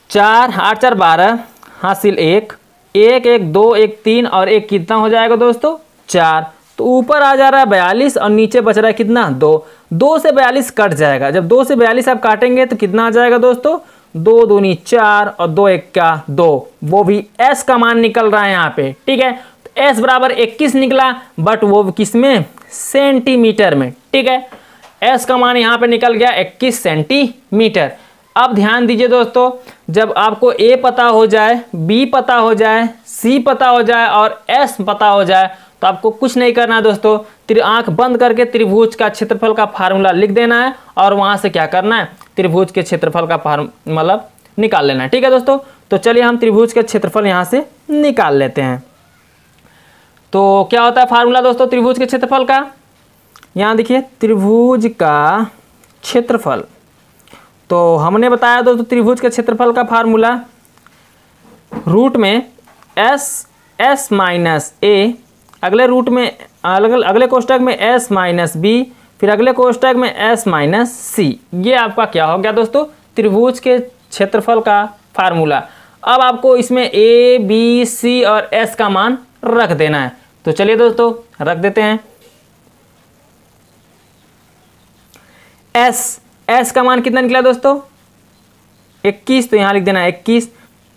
4 8 4 12 हासिल 1 1 1 2 1 3 और 1 कितना हो जाएगा दोस्तों 4। तो ऊपर आ जा रहा है 42 और नीचे बच रहा है कितना 2। 2 से 42 कट जाएगा, जब 2 से 42 आप काटेंगे तो कितना आ जाएगा दोस्तों 2 दूनी 4 और 2 1 का 2, वो भी s का मान निकल रहा है यहाँ पे। ठीक है, तो s बराबर 21 निकला, बट वो किस में सेंटीमीटर में। ठीक है, s का मान यहाँ पे निकल गया 21 सेंटीमीटर। अब ध्यान दीजिए दोस्तों, जब आपको a पता हो जाए, b पता हो जाए, c पता हो जाए और s पता हो जाए, तो आपको कुछ नहीं करना है दोस्तों, आंख बंद करके त्रिभुज का क्षेत्रफल का फार्मूला लिख देना है और वहां से क्या करना है त्रिभुज के क्षेत्रफल का मतलब निकाल लेना है। ठीक है दोस्तों, तो चलिए हम त्रिभुज के क्षेत्रफल यहाँ से निकाल लेते हैं। तो क्या होता है फार्मूला दोस्तों त्रिभुज के क्षेत्रफल का, यहाँ देखिए त्रिभुज का क्षेत्रफल, तो हमने बताया दोस्तों त्रिभुज के क्षेत्रफल का फार्मूला रूट में s माइनस a, अगले रूट में अगले कोष्टक में s माइनस b, फिर अगले कोष्टक में s माइनस c। ये आपका क्या हो गया दोस्तों त्रिभुज के क्षेत्रफल का फार्मूला। अब आपको इसमें a b c और s का मान रख देना है। तो चलिए दोस्तों रख देते हैं। s का मान कितना निकला दोस्तों 21, तो यहाँ लिख देना है 21।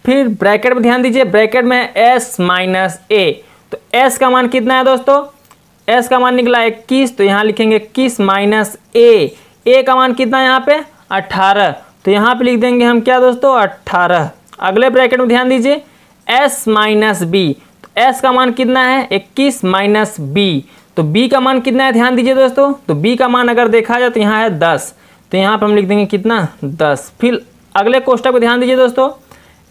फिर ब्रैकेट में ध्यान दीजिए, ब्रैकेट में s माइनस a, तो s का मान कितना है दोस्तों, s का मान निकला 21, तो यहाँ लिखेंगे 21 माइनस a का मान कितना है यहाँ पे 18, तो यहाँ पे लिख देंगे हम क्या दोस्तों 18। अगले ब्रैकेट में ध्यान दीजिए s माइनस b, तो s का मान कितना है 21 माइनस b, तो b का मान कितना है ध्यान दीजिए दोस्तों, तो b का मान अगर देखा जाए तो यहाँ है 10, तो यहाँ पर हम लिख देंगे कितना 10। फिर अगले कोष्टक पे ध्यान दीजिए दोस्तों,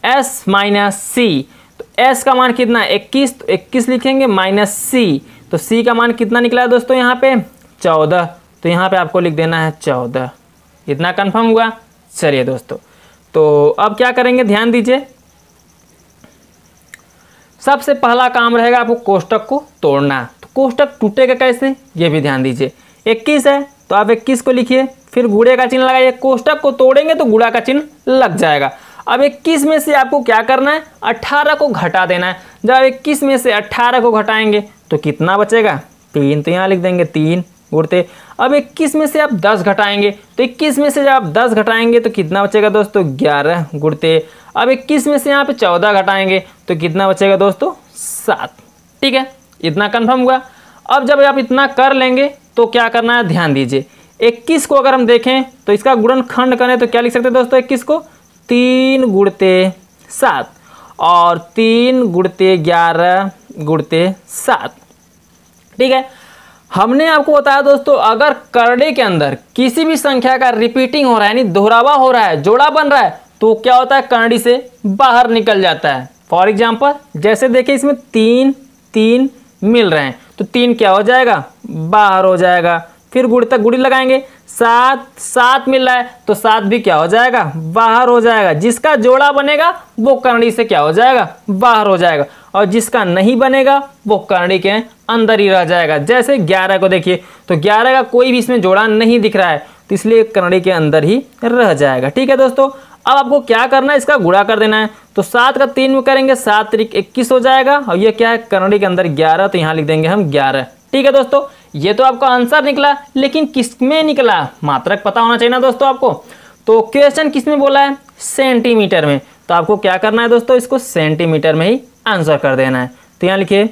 s माइनस सी, तो s का मान कितना है 21, तो 21 लिखेंगे माइनस सी, तो c का मान कितना निकला है दोस्तों यहाँ पे 14, तो यहाँ पे आपको लिख देना है 14। इतना कंफर्म हुआ। चलिए दोस्तों, तो अब क्या करेंगे ध्यान दीजिए, सबसे पहला काम रहेगा आपको कोष्टक को तोड़ना। तो कोष्टक टूटेगा कैसे ये भी ध्यान दीजिए। 21 है तो आप 21 को लिखिए, फिर गुणे का चिन्ह लगाइए, कोष्टक को तोड़ेंगे तो गुणा का चिन्ह लग जाएगा। अब 21 में से आपको क्या करना है 18 को घटा देना है। जब 21 में से 18 को घटाएंगे तो कितना बचेगा 3, तो यहाँ लिख देंगे 3 गुणते। अब 21 में से आप 10 घटाएंगे तो 21 में से जब आप 10 घटाएंगे तो कितना बचेगा दोस्तों 11 गुणते। अब 21 में से यहाँ पे 14 घटाएंगे तो कितना बचेगा दोस्तों 7। ठीक है, इतना कंफर्म हुआ। अब जब आप इतना कर लेंगे तो क्या करना है ध्यान दीजिए, 21 को अगर हम देखें तो इसका गुणनखंड करें तो क्या लिख सकते हैं दोस्तों 21 को 3 गुणते 7 और 3 गुणते 11 गुणते 7। ठीक है, हमने आपको बताया दोस्तों अगर करड़े के अंदर किसी भी संख्या का रिपीटिंग हो रहा है यानी दोहरावा हो रहा है, जोड़ा बन रहा है, तो क्या होता है करड़ी से बाहर निकल जाता है। फॉर एग्जाम्पल जैसे देखिए इसमें 3 3 मिल रहे हैं तो 3 क्या हो जाएगा बाहर हो जाएगा। फिर गुण तक गुड़ी लगाएंगे, 7 7 मिल रहा है तो 7 भी क्या हो जाएगा बाहर हो जाएगा। जिसका जोड़ा बनेगा वो करड़ी से क्या हो जाएगा बाहर हो जाएगा, और जिसका नहीं बनेगा वो करड़ी के अंदर ही रह जाएगा। जैसे 11 को देखिए तो 11 का कोई भी इसमें जोड़ा नहीं दिख रहा है तो इसलिए करड़ी के अंदर ही रह जाएगा। ठीक है दोस्तों, अब आपको क्या करना है इसका गुणा कर देना है। तो 7 का 3 में करेंगे 7 त्रिक 21 हो जाएगा, और ये क्या है करड़ी के अंदर 11, तो यहाँ लिख देंगे हम 11। ठीक है दोस्तों, ये तो आपका आंसर निकला, लेकिन किस में निकला मात्रक पता होना चाहिए ना दोस्तों आपको। तो क्वेश्चन किस में बोला है सेंटीमीटर में, तो आपको क्या करना है दोस्तों इसको सेंटीमीटर में ही आंसर कर देना है। तो यहाँ लिखिए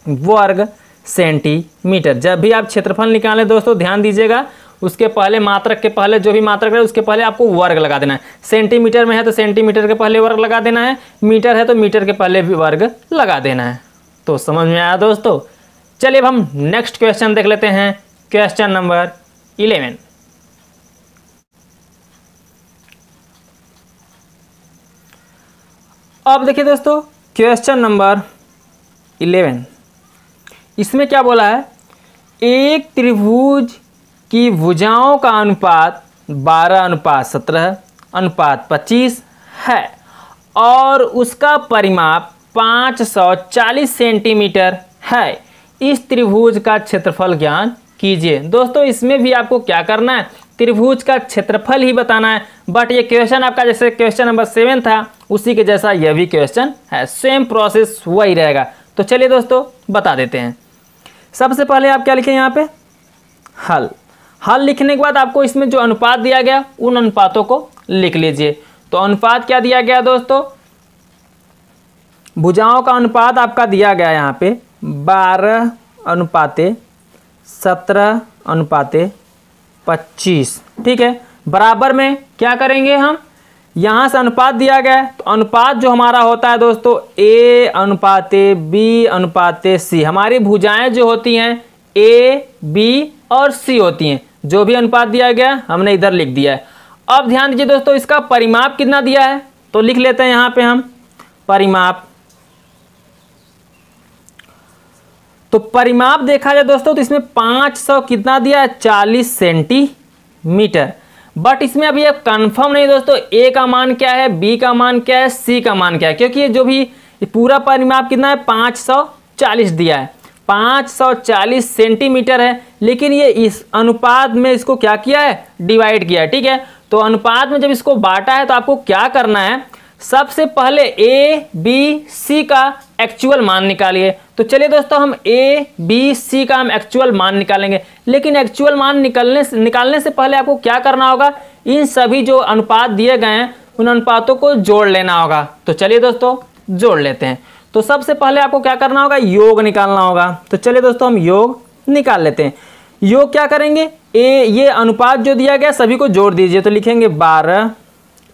वर्ग सेंटीमीटर। जब भी आप क्षेत्रफल निकालें दोस्तों ध्यान दीजिएगा उसके पहले मात्रक के पहले जो भी मात्रक है उसके पहले आपको वर्ग लगा देना है। सेंटीमीटर में है तो सेंटीमीटर के पहले वर्ग लगा देना है, मीटर है तो मीटर के पहले भी वर्ग लगा देना है। तो समझ में आया दोस्तों। चलिए अब हम नेक्स्ट क्वेश्चन देख लेते हैं, क्वेश्चन नंबर 11। अब देखिए दोस्तों क्वेश्चन नंबर 11, इसमें क्या बोला है, एक त्रिभुज की भुजाओं का अनुपात 12:17:25 है और उसका परिमाप 540 सेंटीमीटर है। इस त्रिभुज का क्षेत्रफल ज्ञान कीजिए। दोस्तों इसमें भी आपको क्या करना है त्रिभुज का क्षेत्रफल ही बताना है, बट ये क्वेश्चन आपका जैसे क्वेश्चन नंबर 7 था उसी के जैसा यह भी क्वेश्चन है, सेम प्रोसेस वही रहेगा। तो चलिए दोस्तों बता देते हैं। सबसे पहले आप क्या लिखें यहाँ पे हल। हल लिखने के बाद आपको इसमें जो अनुपात दिया गया उन अनुपातों को लिख लीजिए। तो अनुपात क्या दिया गया दोस्तों, भुजाओं का अनुपात आपका दिया गया यहाँ पे 12:17:25। ठीक है, बराबर में क्या करेंगे हम, यहाँ से अनुपात दिया गया है तो अनुपात जो हमारा होता है दोस्तों A अनुपात B अनुपात C। हमारी भुजाएं जो होती हैं A B और C होती हैं। जो भी अनुपात दिया गया हमने इधर लिख दिया है। अब ध्यान दीजिए दोस्तों इसका परिमाप कितना दिया है तो लिख लेते हैं यहाँ पे हम परिमाप। तो परिमाप देखा जाए दोस्तों तो इसमें 500 कितना दिया है 40 सेंटीमीटर। बट इसमें अभी अब कंफर्म नहीं दोस्तों A का मान क्या है, B का मान क्या है, C का मान क्या है, क्योंकि ये जो भी पूरा परिमाप कितना है 540 दिया है, 540 सेंटीमीटर है, लेकिन ये इस अनुपात में इसको क्या किया है डिवाइड किया है। ठीक है, तो अनुपात में जब इसको बांटा है तो आपको क्या करना है, सबसे पहले A B C का एक्चुअल मान निकालिए। तो चलिए दोस्तों हम A B C का हम एक्चुअल मान निकालेंगे, लेकिन एक्चुअल मान निकालने से पहले आपको क्या करना होगा, इन सभी जो अनुपात दिए गए हैं उन अनुपातों को जोड़ लेना होगा। तो चलिए दोस्तों जोड़ लेते हैं। तो सबसे पहले आपको क्या करना होगा, योग निकालना होगा। तो चलिए दोस्तों हम योग निकाल लेते हैं। योग क्या करेंगे, ये अनुपात जो दिया गया सभी को जोड़ दीजिए। तो लिखेंगे 12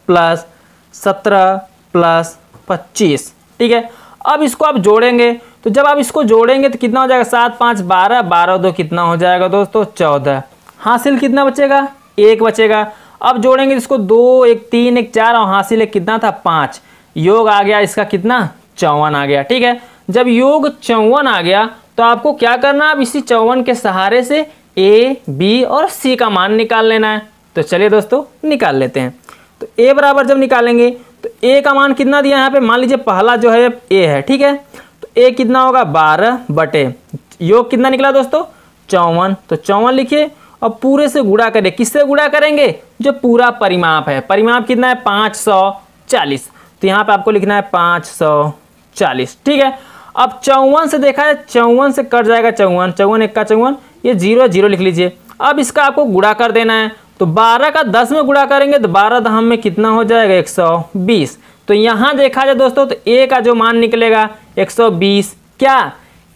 + 17 + 25। ठीक है, अब इसको आप जोड़ेंगे तो जब आप इसको जोड़ेंगे तो कितना हो जाएगा 7 5 12, 12 2 कितना हो जाएगा दोस्तों 14। हासिल कितना बचेगा 1 बचेगा। अब जोड़ेंगे इसको 2 1 3 1 4 और हासिल कितना था 5, योग आ गया इसका कितना 54 आ गया। ठीक है, जब योग 54 आ गया तो आपको क्या करना है, अब इसी 54 के सहारे से A, B और C का मान निकाल लेना है। तो चलिए दोस्तों निकाल लेते हैं। तो A बराबर जब निकालेंगे तो A का मान कितना दिया यहाँ पे, मान लीजिए पहला जो है A है। ठीक है, तो A कितना होगा 12 बटे योग कितना निकला दोस्तों 54, तो 54 लिखिए और पूरे से गुणा करें। किससे गुणा करेंगे, जो पूरा परिमाप है। परिमाप कितना है 540, तो यहाँ पे आपको लिखना है 540। ठीक है, अब 54 से देखा है 54 से कट जाएगा 54, 54 1 का 54, ये 0 0 लिख लीजिए। अब इसका आपको गुणा कर देना है, तो 12 का 10 में गुणा करेंगे तो 12 दहम में कितना हो जाएगा 120। तो यहाँ देखा जाए दोस्तों तो A का जो मान निकलेगा 120। क्या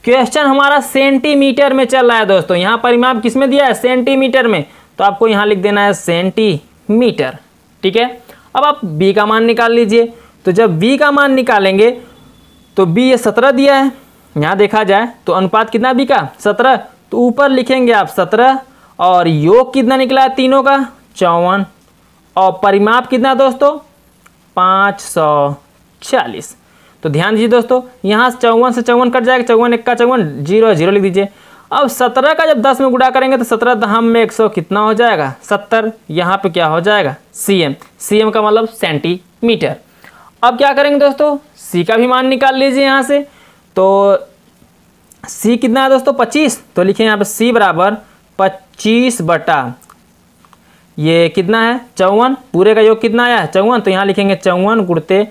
क्वेश्चन हमारा सेंटीमीटर में चल रहा है दोस्तों, यहाँ परिमाप किस में दिया है सेंटीमीटर में, तो आपको यहाँ लिख देना है सेंटीमीटर। ठीक है, अब आप B का मान निकाल लीजिए। तो जब B का मान निकालेंगे तो B ये 17 दिया है, यहाँ देखा जाए तो अनुपात कितना B का 17, तो ऊपर लिखेंगे आप 17 और योग कितना निकला है तीनों का 54 और परिमाप कितना दोस्तों 540। तो ध्यान दीजिए दोस्तों, यहाँ 54 से 54 कट जाएगा, 54 1 का 54, 0 0 लिख दीजिए। अब 17 का जब 10 में गुणा करेंगे तो 17 दहम में 100 कितना हो जाएगा 70, यहाँ पे क्या हो जाएगा cm, cm का मतलब सेंटीमीटर। अब क्या करेंगे दोस्तों, C का भी मान निकाल लीजिए यहाँ से। तो C कितना है दोस्तों 25, तो लिखें यहाँ पे C बराबर 25 बटा ये कितना है 54, पूरे का योग कितना आया 54, तो यहाँ लिखेंगे 54 गुणते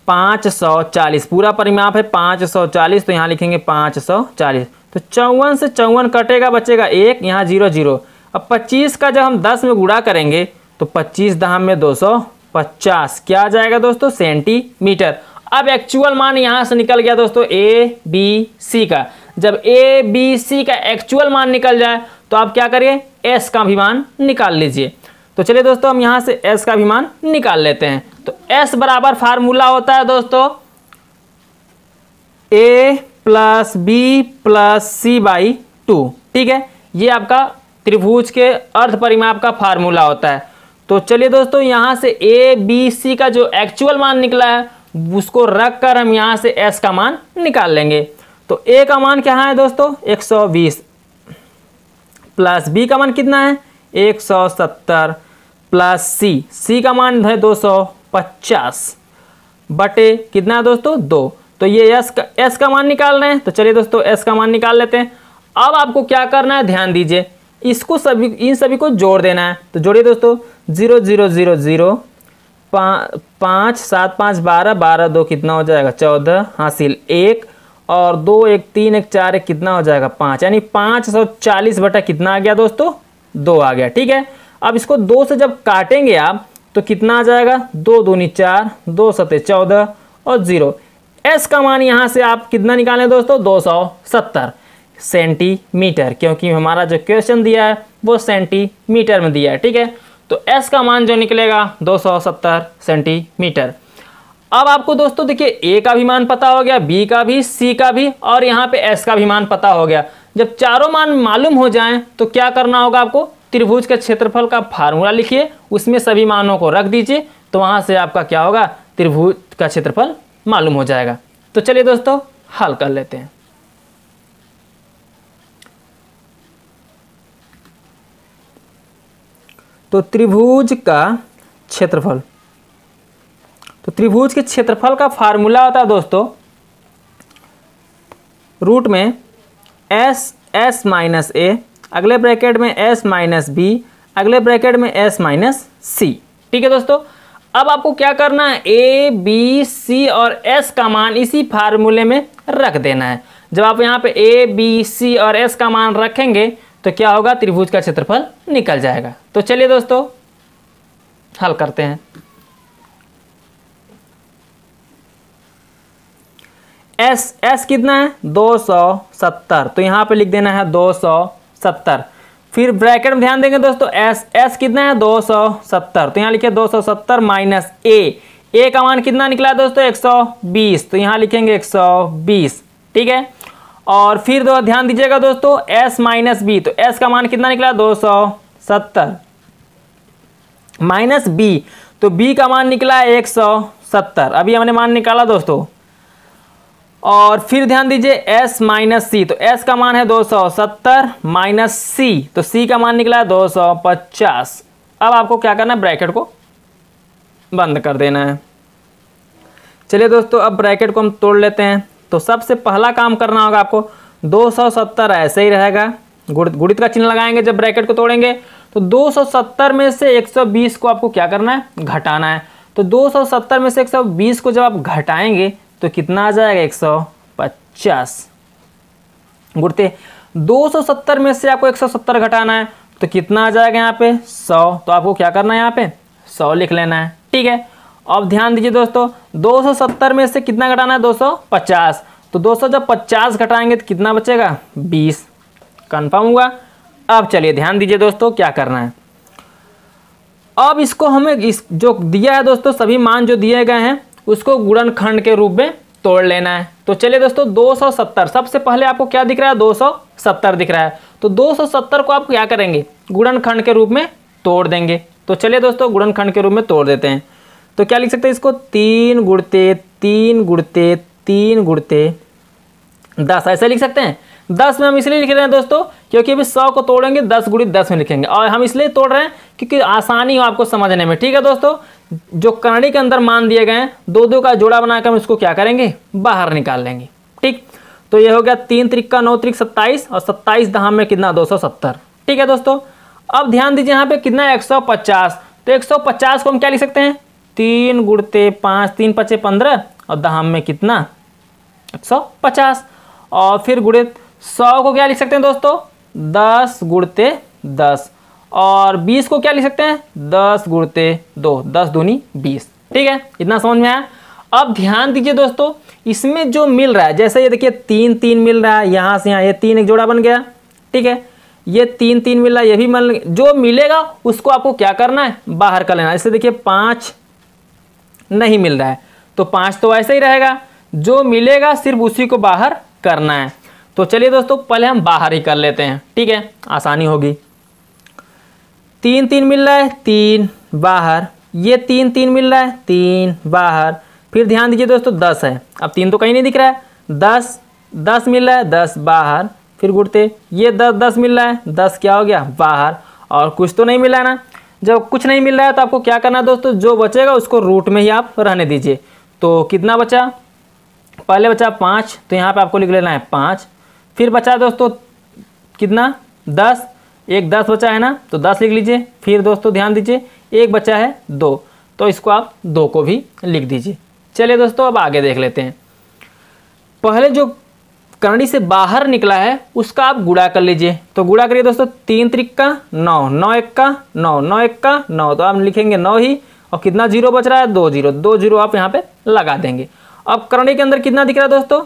540, पूरा परिमाप है 540, तो यहाँ लिखेंगे 540। तो 54 से 54 कटेगा, बचेगा 1, यहाँ 0 0। अब 25 का जब हम 10 में गुणा करेंगे तो 25 दहम में 250, क्या आ जाएगा दोस्तों सेंटीमीटर। अब एक्चुअल मान यहाँ से निकल गया दोस्तों A, B, C का। जब A, B, C का एक्चुअल मान निकल जाए तो आप क्या करिए S का भी मान निकाल लीजिए। तो चलिए दोस्तों हम यहाँ से S का भी मान निकाल लेते हैं। तो S बराबर फार्मूला होता है दोस्तों A plus B plus C by 2। ठीक है, ये आपका त्रिभुज के अर्ध परिमाप का फार्मूला होता है। तो चलिए दोस्तों यहाँ से A, B, C का जो एक्चुअल मान निकला है उसको रख कर हम यहाँ से S का मान निकाल लेंगे। तो A का मान क्या है दोस्तों 120 प्लस B का मान कितना है 170 प्लस C का मान है 250 बटे कितना है दोस्तों 2। तो ये S का मान निकाल रहे हैं, तो चलिए दोस्तों S का मान निकाल लेते हैं। अब आपको क्या करना है ध्यान दीजिए, इसको इन सभी को जोड़ देना है। तो जोड़िए दोस्तों 0 0 0 0 5 7 5 12 12 2 कितना हो जाएगा 14 हासिल 1 और 2 1 3 1 4 1 कितना हो जाएगा 5, यानी 540 बटा कितना आ गया दोस्तों 2 आ गया। ठीक है, अब इसको 2 से जब काटेंगे आप तो कितना आ जाएगा 2 दूनी 4 2 सते 14 और 0। S का मान यहाँ से आप कितना निकालें दोस्तों 270 सेंटीमीटर, क्योंकि हमारा जो क्वेश्चन दिया है वो सेंटीमीटर में दिया है। ठीक है, तो S का मान जो निकलेगा 270 सेंटीमीटर। अब आपको दोस्तों देखिए A का भी मान पता हो गया, B का भी, C का भी और यहाँ पे S का भी मान पता हो गया। जब चारों मान मालूम हो जाएं तो क्या करना होगा आपको, त्रिभुज के क्षेत्रफल का फार्मूला लिखिए, उसमें सभी मानों को रख दीजिए, तो वहाँ से आपका क्या होगा त्रिभुज का क्षेत्रफल मालूम हो जाएगा। तो चलिए दोस्तों हल कर लेते हैं। तो त्रिभुज का क्षेत्रफल, तो त्रिभुज के क्षेत्रफल का फार्मूला होता है दोस्तों रूट में S माइनस A, अगले ब्रैकेट में S माइनस B, अगले ब्रैकेट में S माइनस C। ठीक है दोस्तों, अब आपको क्या करना है A, B, C और S का मान इसी फार्मूले में रख देना है। जब आप यहाँ पे A, B, C और S का मान रखेंगे तो क्या होगा त्रिभुज का क्षेत्रफल निकल जाएगा। तो चलिए दोस्तों हल करते हैं। S कितना है 270, तो यहाँ पे लिख देना है 270। फिर ब्रैकेट में ध्यान देंगे दोस्तों S कितना है 270, तो यहाँ लिखिए 270 माइनस A का मान कितना निकला है दोस्तों 120, तो यहाँ लिखेंगे 120। ठीक है, और फिर ध्यान दीजिएगा दोस्तों S माइनस B, तो S का मान कितना निकला 270 माइनस बी, तो बी का मान निकला है 170, अभी हमने मान निकाला दोस्तों। और फिर ध्यान दीजिए s माइनस सी, तो s का मान है 270 माइनस सी, तो c का मान निकला है 250। अब आपको क्या करना है, ब्रैकेट को बंद कर देना है। चलिए दोस्तों, अब ब्रैकेट को हम तोड़ लेते हैं। तो सबसे पहला काम करना होगा आपको, 270 ऐसे ही रहेगा, गुणित का चिन्ह लगाएंगे जब ब्रैकेट को तोड़ेंगे। तो 270 में से 120 को आपको क्या करना है, घटाना है। तो 270 में से 120 को जब आप घटाएंगे तो कितना आ जाएगा, 150। गुणते 270 में से आपको 170 घटाना है तो कितना आ जाएगा यहाँ पे, 100। तो आपको क्या करना है, यहाँ पे 100 लिख लेना है, ठीक है। अब ध्यान दीजिए दोस्तों, 270 में से कितना घटाना है, 250। तो 200 जब 50 घटाएंगे तो कितना बचेगा, 20। कन्फर्म हुआ। अब चलिए ध्यान दीजिए दोस्तों, क्या करना है। अब इसको हमें इस जो दिया है दोस्तों, सभी मान जो दिए गए हैं उसको गुणनखंड के रूप में तोड़ लेना है। तो चलिए दोस्तों, 270 सबसे पहले आपको क्या दिख रहा है, 270 दिख रहा है। तो 270 को आप क्या करेंगे, गुणनखंड के रूप में तोड़ देंगे। तो चलिए दोस्तों, गुणनखंड के रूप में तोड़ देते हैं। तो क्या लिख सकते हैं इसको, 3 गुणते 3 गुणते 3 गुणते 10, ऐसे लिख सकते हैं। 10 में हम इसलिए लिख रहे हैं दोस्तों क्योंकि अभी 100 को तोड़ेंगे 10 गुणित 10 में लिखेंगे, और हम इसलिए तोड़ रहे हैं क्योंकि आसानी हो आपको समझने में, ठीक है दोस्तों। जो करणी के अंदर मान दिए गए हैं, 2 का जोड़ा बनाकर हम इसको क्या करेंगे, बाहर निकाल लेंगे, ठीक। तो ये हो गया 3 त्रिका 9 त्रिक 27, और 27 दहाम में कितना, 270, ठीक है दोस्तों। अब ध्यान दीजिए यहाँ पे कितना है, 150। तो 150 को हम क्या लिख सकते हैं, 3 गुणते 5, 3 5 15, और दहाम में कितना, 150। और फिर गुणित 100 को क्या लिख सकते हैं दोस्तों, 10 गुणते 10, और 20 को क्या लिख सकते हैं, 10 गुणते 2, 10 दूनी 20, ठीक है। इतना समझ में आया। अब ध्यान दीजिए दोस्तों, इसमें जो मिल रहा है, जैसे ये देखिए 3 3 मिल रहा है, यहाँ से यहाँ ये 3 एक जोड़ा बन गया, ठीक है। ये 3 3 मिल रहा है, ये भी मिल, जो मिलेगा उसको आपको क्या करना है, बाहर कर लेना। जैसे देखिए 5 नहीं मिल रहा है तो 5 तो ऐसे ही रहेगा, जो मिलेगा सिर्फ उसी को बाहर करना है। तो चलिए दोस्तों, पहले हम बाहर ही कर लेते हैं, ठीक है, आसानी होगी। 3 3 मिल रहा है, 3 बाहर, ये 3 3 मिल रहा है, 3 बाहर। फिर ध्यान दीजिए दोस्तों, 10 है, अब 3 तो कहीं नहीं दिख रहा है, 10 10 मिल रहा है, 10 बाहर। फिर गुणते ये 10 10 मिल रहा है, 10 क्या हो गया, बाहर। और कुछ तो नहीं मिला है ना, जब कुछ नहीं मिल रहा है तो आपको क्या करना है दोस्तों, जो बचेगा उसको रूट में ही आप रहने दीजिए। तो कितना बचा, पहले बचा 5, तो यहाँ पे आपको लिख लेना है 5। फिर बचा दोस्तों कितना, 10, एक 10 बचा है ना, तो 10 लिख लीजिए। फिर दोस्तों ध्यान दीजिए, एक बचा है 2, तो इसको आप 2 को भी लिख दीजिए। चलिए दोस्तों, अब आगे देख लेते हैं। पहले जो करणी से बाहर निकला है उसका आप गुणा कर लीजिए। तो गुणा करिए दोस्तों, 3 त्रिका 9, 9 एक का 9, 9 एक का 9, तो आप लिखेंगे 9 ही, और कितना जीरो बच रहा है, 2 जीरो, 2 जीरो आप यहाँ पे लगा देंगे। अब करणी के अंदर कितना दिख रहा है दोस्तों,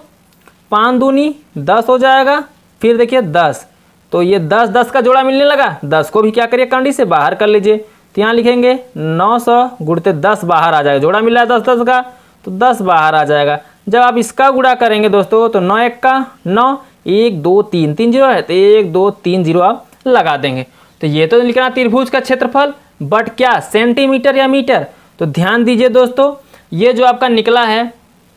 5 दूनी 10 हो जाएगा। फिर देखिए 10, तो ये 10 10 का जोड़ा मिलने लगा, 10 को भी क्या करिए, करणी से बाहर कर लीजिए। तो यहाँ लिखेंगे 900 गुणते 10 बाहर आ जाएगा, जोड़ा मिल रहा है 10 10 का, तो 10 बाहर आ जाएगा। जब आप इसका गुणा करेंगे दोस्तों, तो 9 एक का 9, 1 2 3 3 जीरो है, तो 1 2 3 जीरो आप लगा देंगे। तो ये तो लिखना त्रिभुज का क्षेत्रफल, बट क्या सेंटीमीटर या मीटर। तो ध्यान दीजिए दोस्तों, ये जो आपका निकला है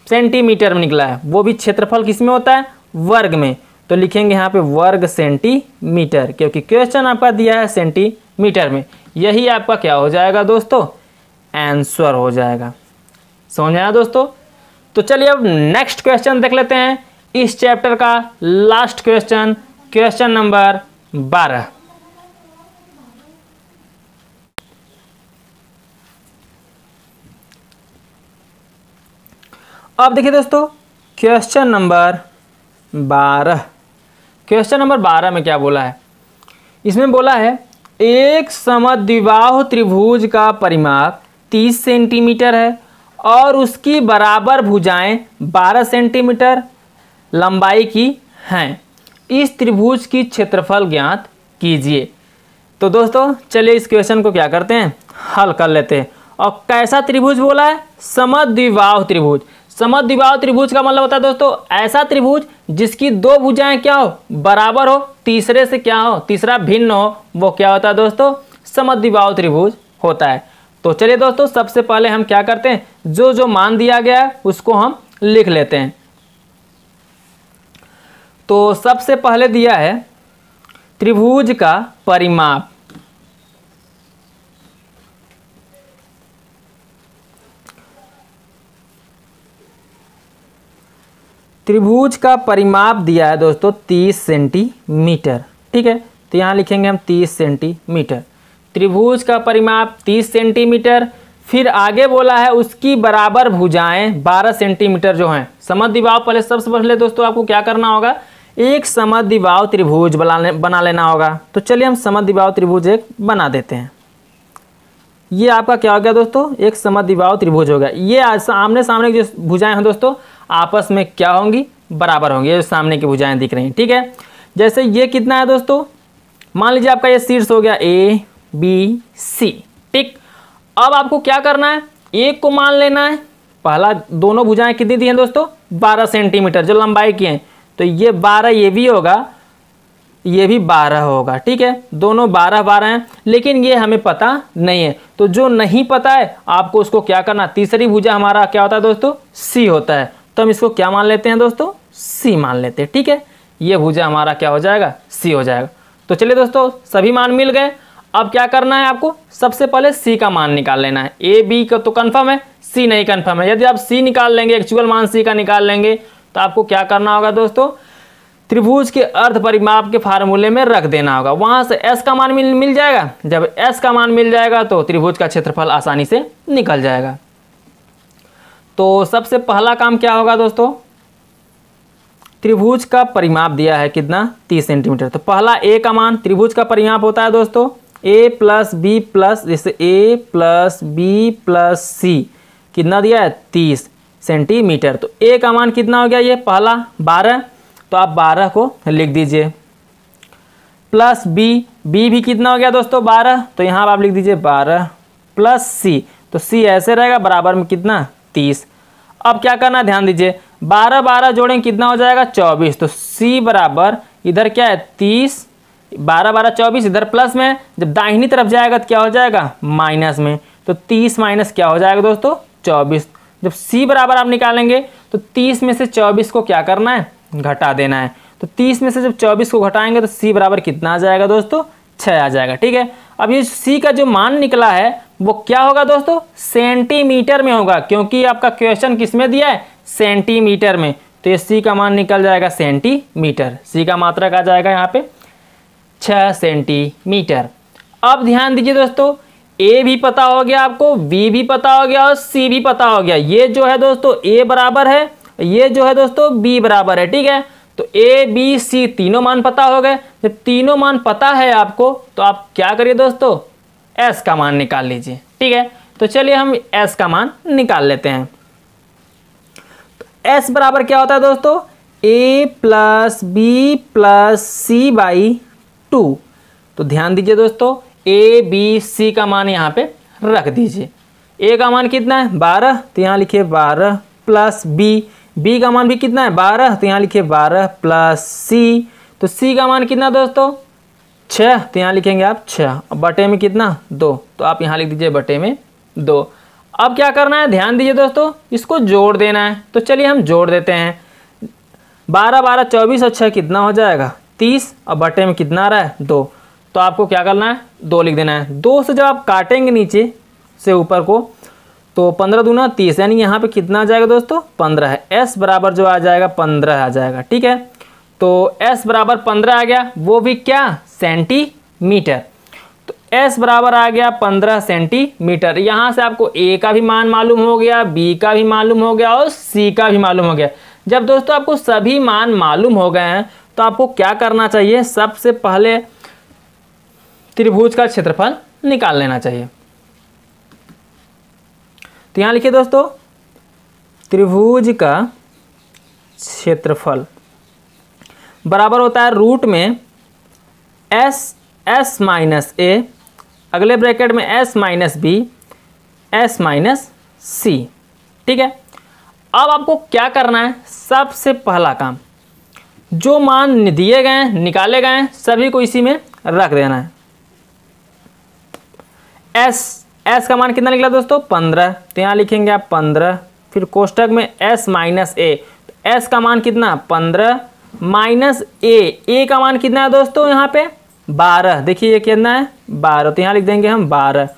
सेंटीमीटर में निकला है, वो भी क्षेत्रफल किस में होता है, वर्ग में। तो लिखेंगे यहाँ पे वर्ग सेंटीमीटर, क्योंकि क्वेश्चन आपका दिया है सेंटीमीटर में। यही आपका क्या हो जाएगा दोस्तों, आंसर हो जाएगा। समझ में आया दोस्तों। तो चलिए अब नेक्स्ट क्वेश्चन देख लेते हैं, इस चैप्टर का लास्ट क्वेश्चन, क्वेश्चन नंबर 12। अब देखिए दोस्तों, क्वेश्चन नंबर 12, क्वेश्चन नंबर 12 में क्या बोला है, इसमें बोला है एक समद्विबाहु त्रिभुज का परिमाप 30 सेंटीमीटर है और उसकी बराबर भुजाएं 12 सेंटीमीटर लंबाई की हैं। इस त्रिभुज की क्षेत्रफल ज्ञात कीजिए। तो दोस्तों चलिए इस क्वेश्चन को क्या करते हैं, हल कर लेते हैं। और कैसा त्रिभुज बोला है, समद्विबाहु त्रिभुज। समद्विबाहु त्रिभुज का मतलब होता है दोस्तों ऐसा त्रिभुज जिसकी 2 भुजाएं क्या हो, बराबर हो, तीसरे से क्या हो, तीसरा भिन्न हो, वो क्या होता है दोस्तों, समद्विबाहु त्रिभुज होता है। तो चलिए दोस्तों, सबसे पहले हम क्या करते हैं, जो जो मान दिया गया है उसको हम लिख लेते हैं। तो सबसे पहले दिया है त्रिभुज का परिमाप। त्रिभुज का परिमाप दिया है दोस्तों 30 सेंटीमीटर। ठीक है, तो यहाँ लिखेंगे हम 30 सेंटीमीटर। त्रिभुज का परिमाप 30 सेंटीमीटर। फिर आगे बोला है उसकी बराबर भुजाएं 12 सेंटीमीटर जो हैं। समद्विबाहु पहले, सबसे पहले दोस्तों आपको क्या करना होगा, एक समद्विबाहु त्रिभुज बना लेना होगा। तो चलिए हम समद्विबाहु त्रिभुज एक बना देते हैं। ये आपका क्या हो गया दोस्तों, एक समद्विबाहु त्रिभुज हो गया। ये आमने सामने की जो भुजाएं हैं दोस्तों आपस में क्या होंगी, बराबर होंगी। ये सामने की भुजाएं दिख रही हैं। ठीक है, जैसे ये कितना है दोस्तों, मान लीजिए आपका ये शीर्ष हो गया ए बी सी। ठीक, अब आपको क्या करना है, एक को मान लेना है। पहला दोनों भुजाएं कितनी दी हैं दोस्तों, 12 सेंटीमीटर जो लंबाई की हैं। तो ये 12 ये भी होगा, ये भी 12 होगा। ठीक है, दोनों 12 12 हैं, लेकिन ये हमें पता नहीं है। तो जो नहीं पता है आपको उसको क्या करना, तीसरी भुजा हमारा क्या होता है दोस्तों, सी होता है। तो हम इसको क्या मान लेते हैं दोस्तों, सी मान लेते हैं। ठीक है, ये भुजा हमारा क्या हो जाएगा, सी हो जाएगा। तो चलिए दोस्तों, सभी मान मिल गए। अब क्या करना है आपको, सबसे पहले सी का मान निकाल लेना है। ए बी का तो कंफर्म है, सी नहीं कंफर्म है। यदि आप सी निकाल लेंगे, एक्चुअल मान सी का निकाल लेंगे, तो आपको क्या करना होगा दोस्तों, त्रिभुज के अर्ध परिमाप के फार्मूले में रख देना होगा। वहां से एस का मान मिल जाएगा। जब एस का मान मिल जाएगा तो त्रिभुज का क्षेत्रफल आसानी से निकल जाएगा। तो सबसे पहला काम क्या होगा दोस्तों, त्रिभुज का परिमाप दिया है कितना, 30 सेंटीमीटर। तो पहला ए का मान, त्रिभुज का परिमाप होता है दोस्तों ए प्लस बी प्लस, जैसे ए प्लस बी प्लस सी, कितना दिया है 30 सेंटीमीटर। तो ए का मान कितना हो गया, ये पहला 12, तो आप 12 को लिख दीजिए। प्लस बी, बी भी कितना हो गया दोस्तों 12, तो यहाँ आप लिख दीजिए 12 प्लस सी। तो सी ऐसे रहेगा, बराबर में कितना 30। अब क्या करना, ध्यान दीजिए, 12 12 जोड़ें कितना हो जाएगा 24। तो सी बराबर इधर क्या है 30, 12 12 24, इधर प्लस में, जब दाहिनी तरफ जाएगा तो क्या हो जाएगा माइनस में। तो 30 माइनस क्या हो जाएगा दोस्तों 24। जब सी बराबर आप निकालेंगे तो 30 में से 24 को क्या करना है, घटा देना है। तो 30 में से जब 24 को घटाएंगे तो सी बराबर कितना आ जाएगा दोस्तों, 6 आ जाएगा। ठीक है, अब ये सी का जो मान निकला है वो क्या होगा दोस्तों, सेंटीमीटर में होगा, क्योंकि आपका क्वेश्चन किस में दिया है, सेंटीमीटर में। तो ये सी का मान निकल जाएगा सेंटीमीटर। सी का मात्रक आ जाएगा यहाँ पे 6 सेंटीमीटर। अब ध्यान दीजिए दोस्तों, ए भी पता हो गया आपको, बी भी पता हो गया और सी भी पता हो गया। ये जो है दोस्तों ए बराबर है, ये जो है दोस्तों बी बराबर है। ठीक है, तो ए बी सी तीनों मान पता हो गए। जब तीनों मान पता है आपको, तो आप क्या करिए दोस्तों, एस का मान निकाल लीजिए। ठीक है, तो चलिए हम एस का मान निकाल लेते हैं। तो एस बराबर क्या होता है दोस्तों, A plus B plus C by 2। तो ध्यान दीजिए दोस्तों, ए बी सी का मान यहाँ पे रख दीजिए। ए का मान कितना है 12, तो यहाँ लिखिए 12 प्लस बी, बी का मान भी कितना है 12, तो यहाँ लिखिए 12 प्लस सी। तो सी का मान कितना दोस्तों 6, तो यहाँ लिखेंगे आप 6, बटे में कितना 2, तो आप यहाँ लिख दीजिए बटे में 2। अब क्या करना है, ध्यान दीजिए दोस्तों, इसको जोड़ देना है। तो चलिए हम जोड़ देते हैं। 12 12 24 और 6 कितना हो जाएगा 30, और बटे में कितना आ रहा है 2। तो आपको क्या करना है, 2 लिख देना है। 2 से जब आप काटेंगे नीचे से ऊपर को, तो 15 दूना 30, यानी यहाँ पे कितना आ जाएगा दोस्तों 15 है। एस बराबर जो आ जाएगा 15 आ जाएगा। ठीक है, तो एस बराबर 15 आ गया, वो भी क्या सेंटीमीटर। तो एस बराबर आ गया 15 सेंटीमीटर। यहाँ से आपको ए का भी मान मालूम हो गया, बी का भी मालूम हो गया और सी का भी मालूम हो गया। जब दोस्तों आपको सभी मान मालूम हो गए हैं, तो आपको क्या करना चाहिए, सबसे पहले त्रिभुज का क्षेत्रफल निकाल लेना चाहिए। तो यहाँ लिखिए दोस्तों, त्रिभुज का क्षेत्रफल बराबर होता है रूट में एस माइनस ए, अगले ब्रैकेट में S minus B, S minus C. ठीक है, अब आपको क्या करना है, सबसे पहला काम, जो मान दिए गए हैं निकाले गए हैं सभी को इसी में रख देना है। s का मान कितना निकला दोस्तों 15, तो यहाँ लिखेंगे आप 15, फिर कोष्टक में s माइनस a, s का मान कितना 15 माइनस a का मान कितना है दोस्तों यहाँ पे 12, देखिए ये कितना है 12, तो यहाँ लिख देंगे हम 12।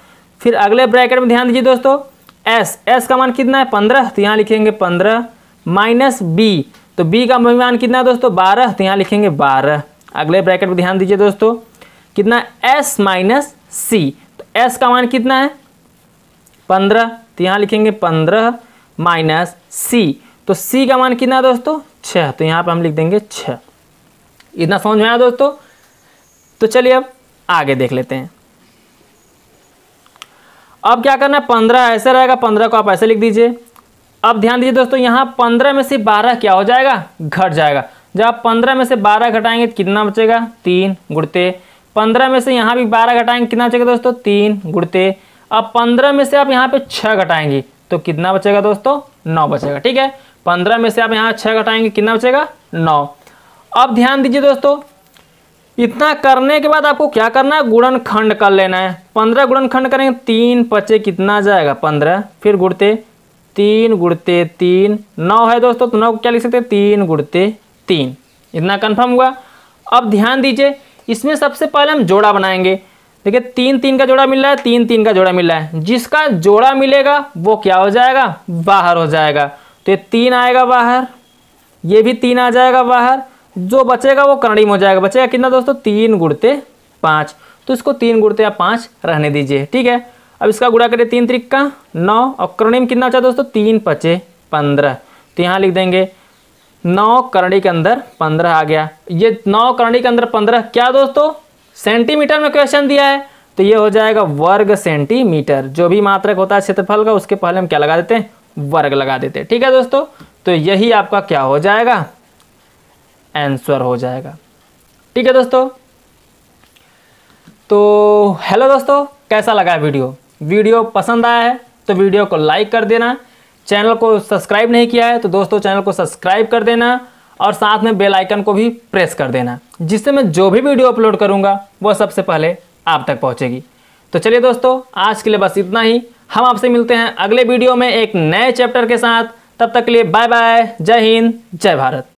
फिर अगले ब्रैकेट में ध्यान दीजिए दोस्तों, s का मान कितना है 15, तो यहाँ लिखेंगे 15 माइनस b, तो b का मान कितना है दोस्तों 12, तो यहाँ लिखेंगे 12। अगले ब्रैकेट में ध्यान दीजिए दोस्तों, कितना s माइनस c, तो s का मान कितना है 15, तो यहाँ लिखेंगे 15 माइनस c, तो c का मान कितना है दोस्तों 6, तो यहाँ पर हम लिख देंगे 6। इतना समझ में आया दोस्तों। तो चलिए अब आगे देख लेते हैं। अब क्या करना है, 15 ऐसे रहेगा, 15 को आप ऐसे लिख दीजिए। अब ध्यान दीजिए दोस्तों, यहाँ 15 में से 12 क्या हो जाएगा, घट जाएगा। जब आप 15 में से 12 घटाएंगे तो कितना बचेगा 3 गुणते, 15 में से यहाँ भी 12 घटाएंगे कितना बचेगा दोस्तों 3 गुणते। अब 15 में से आप यहाँ पे 6 घटाएंगे तो कितना बचेगा दोस्तों 9 बचेगा। ठीक है, 15 में से आप यहाँ 6 घटाएंगे कितना बचेगा 9। अब ध्यान दीजिए दोस्तों, इतना करने के बाद आपको क्या करना है, गुणनखंड कर लेना है। 15 गुणनखंड करेंगे 3 पचे कितना आ जाएगा 15, फिर गुणते 3 गुणते 3 9 है दोस्तों, तो 9 को क्या लिख सकते हैं 3 गुणते 3। इतना कन्फर्म हुआ। अब ध्यान दीजिए, इसमें सबसे पहले हम जोड़ा बनाएंगे। देखिए 3 3 का जोड़ा मिल रहा है, 3 3 का जोड़ा मिल रहा है, जिसका जोड़ा मिलेगा वो क्या हो जाएगा बाहर हो जाएगा। तो ये 3 आएगा बाहर, ये भी 3 आ जाएगा बाहर, जो बचेगा वो कर्णिम हो जाएगा। बचेगा कितना दोस्तों 3 गुणते 5, तो इसको 3 गुणते या 5 रहने दीजिए। ठीक है, अब इसका गुणा करें 3 त्रिक 9, और कर्णिम कितना बचा दोस्तों 3 पचे 15, तो यहाँ लिख देंगे 9 करणी के अंदर 15 आ गया। ये 9 करणी के अंदर 15 क्या दोस्तों सेंटीमीटर में क्वेश्चन दिया है, तो ये हो जाएगा वर्ग सेंटीमीटर। जो भी मात्रक होता है क्षेत्रफल का उसके पहले हम क्या लगा देते हैं वर्ग लगा देते हैं। ठीक है दोस्तों, तो यही आपका क्या हो जाएगा आंसर हो जाएगा। ठीक है दोस्तों, तो हेलो दोस्तों, कैसा लगा वीडियो पसंद आया है तो वीडियो को लाइक कर देना। चैनल को सब्सक्राइब नहीं किया है तो दोस्तों चैनल को सब्सक्राइब कर देना, और साथ में बेल आइकन को भी प्रेस कर देना, जिससे मैं जो भी वीडियो अपलोड करूंगा वो सबसे पहले आप तक पहुंचेगी। तो चलिए दोस्तों, आज के लिए बस इतना ही। हम आपसे मिलते हैं अगले वीडियो में एक नए चैप्टर के साथ। तब तक के लिए बाय बाय, जय हिंद, जय भारत।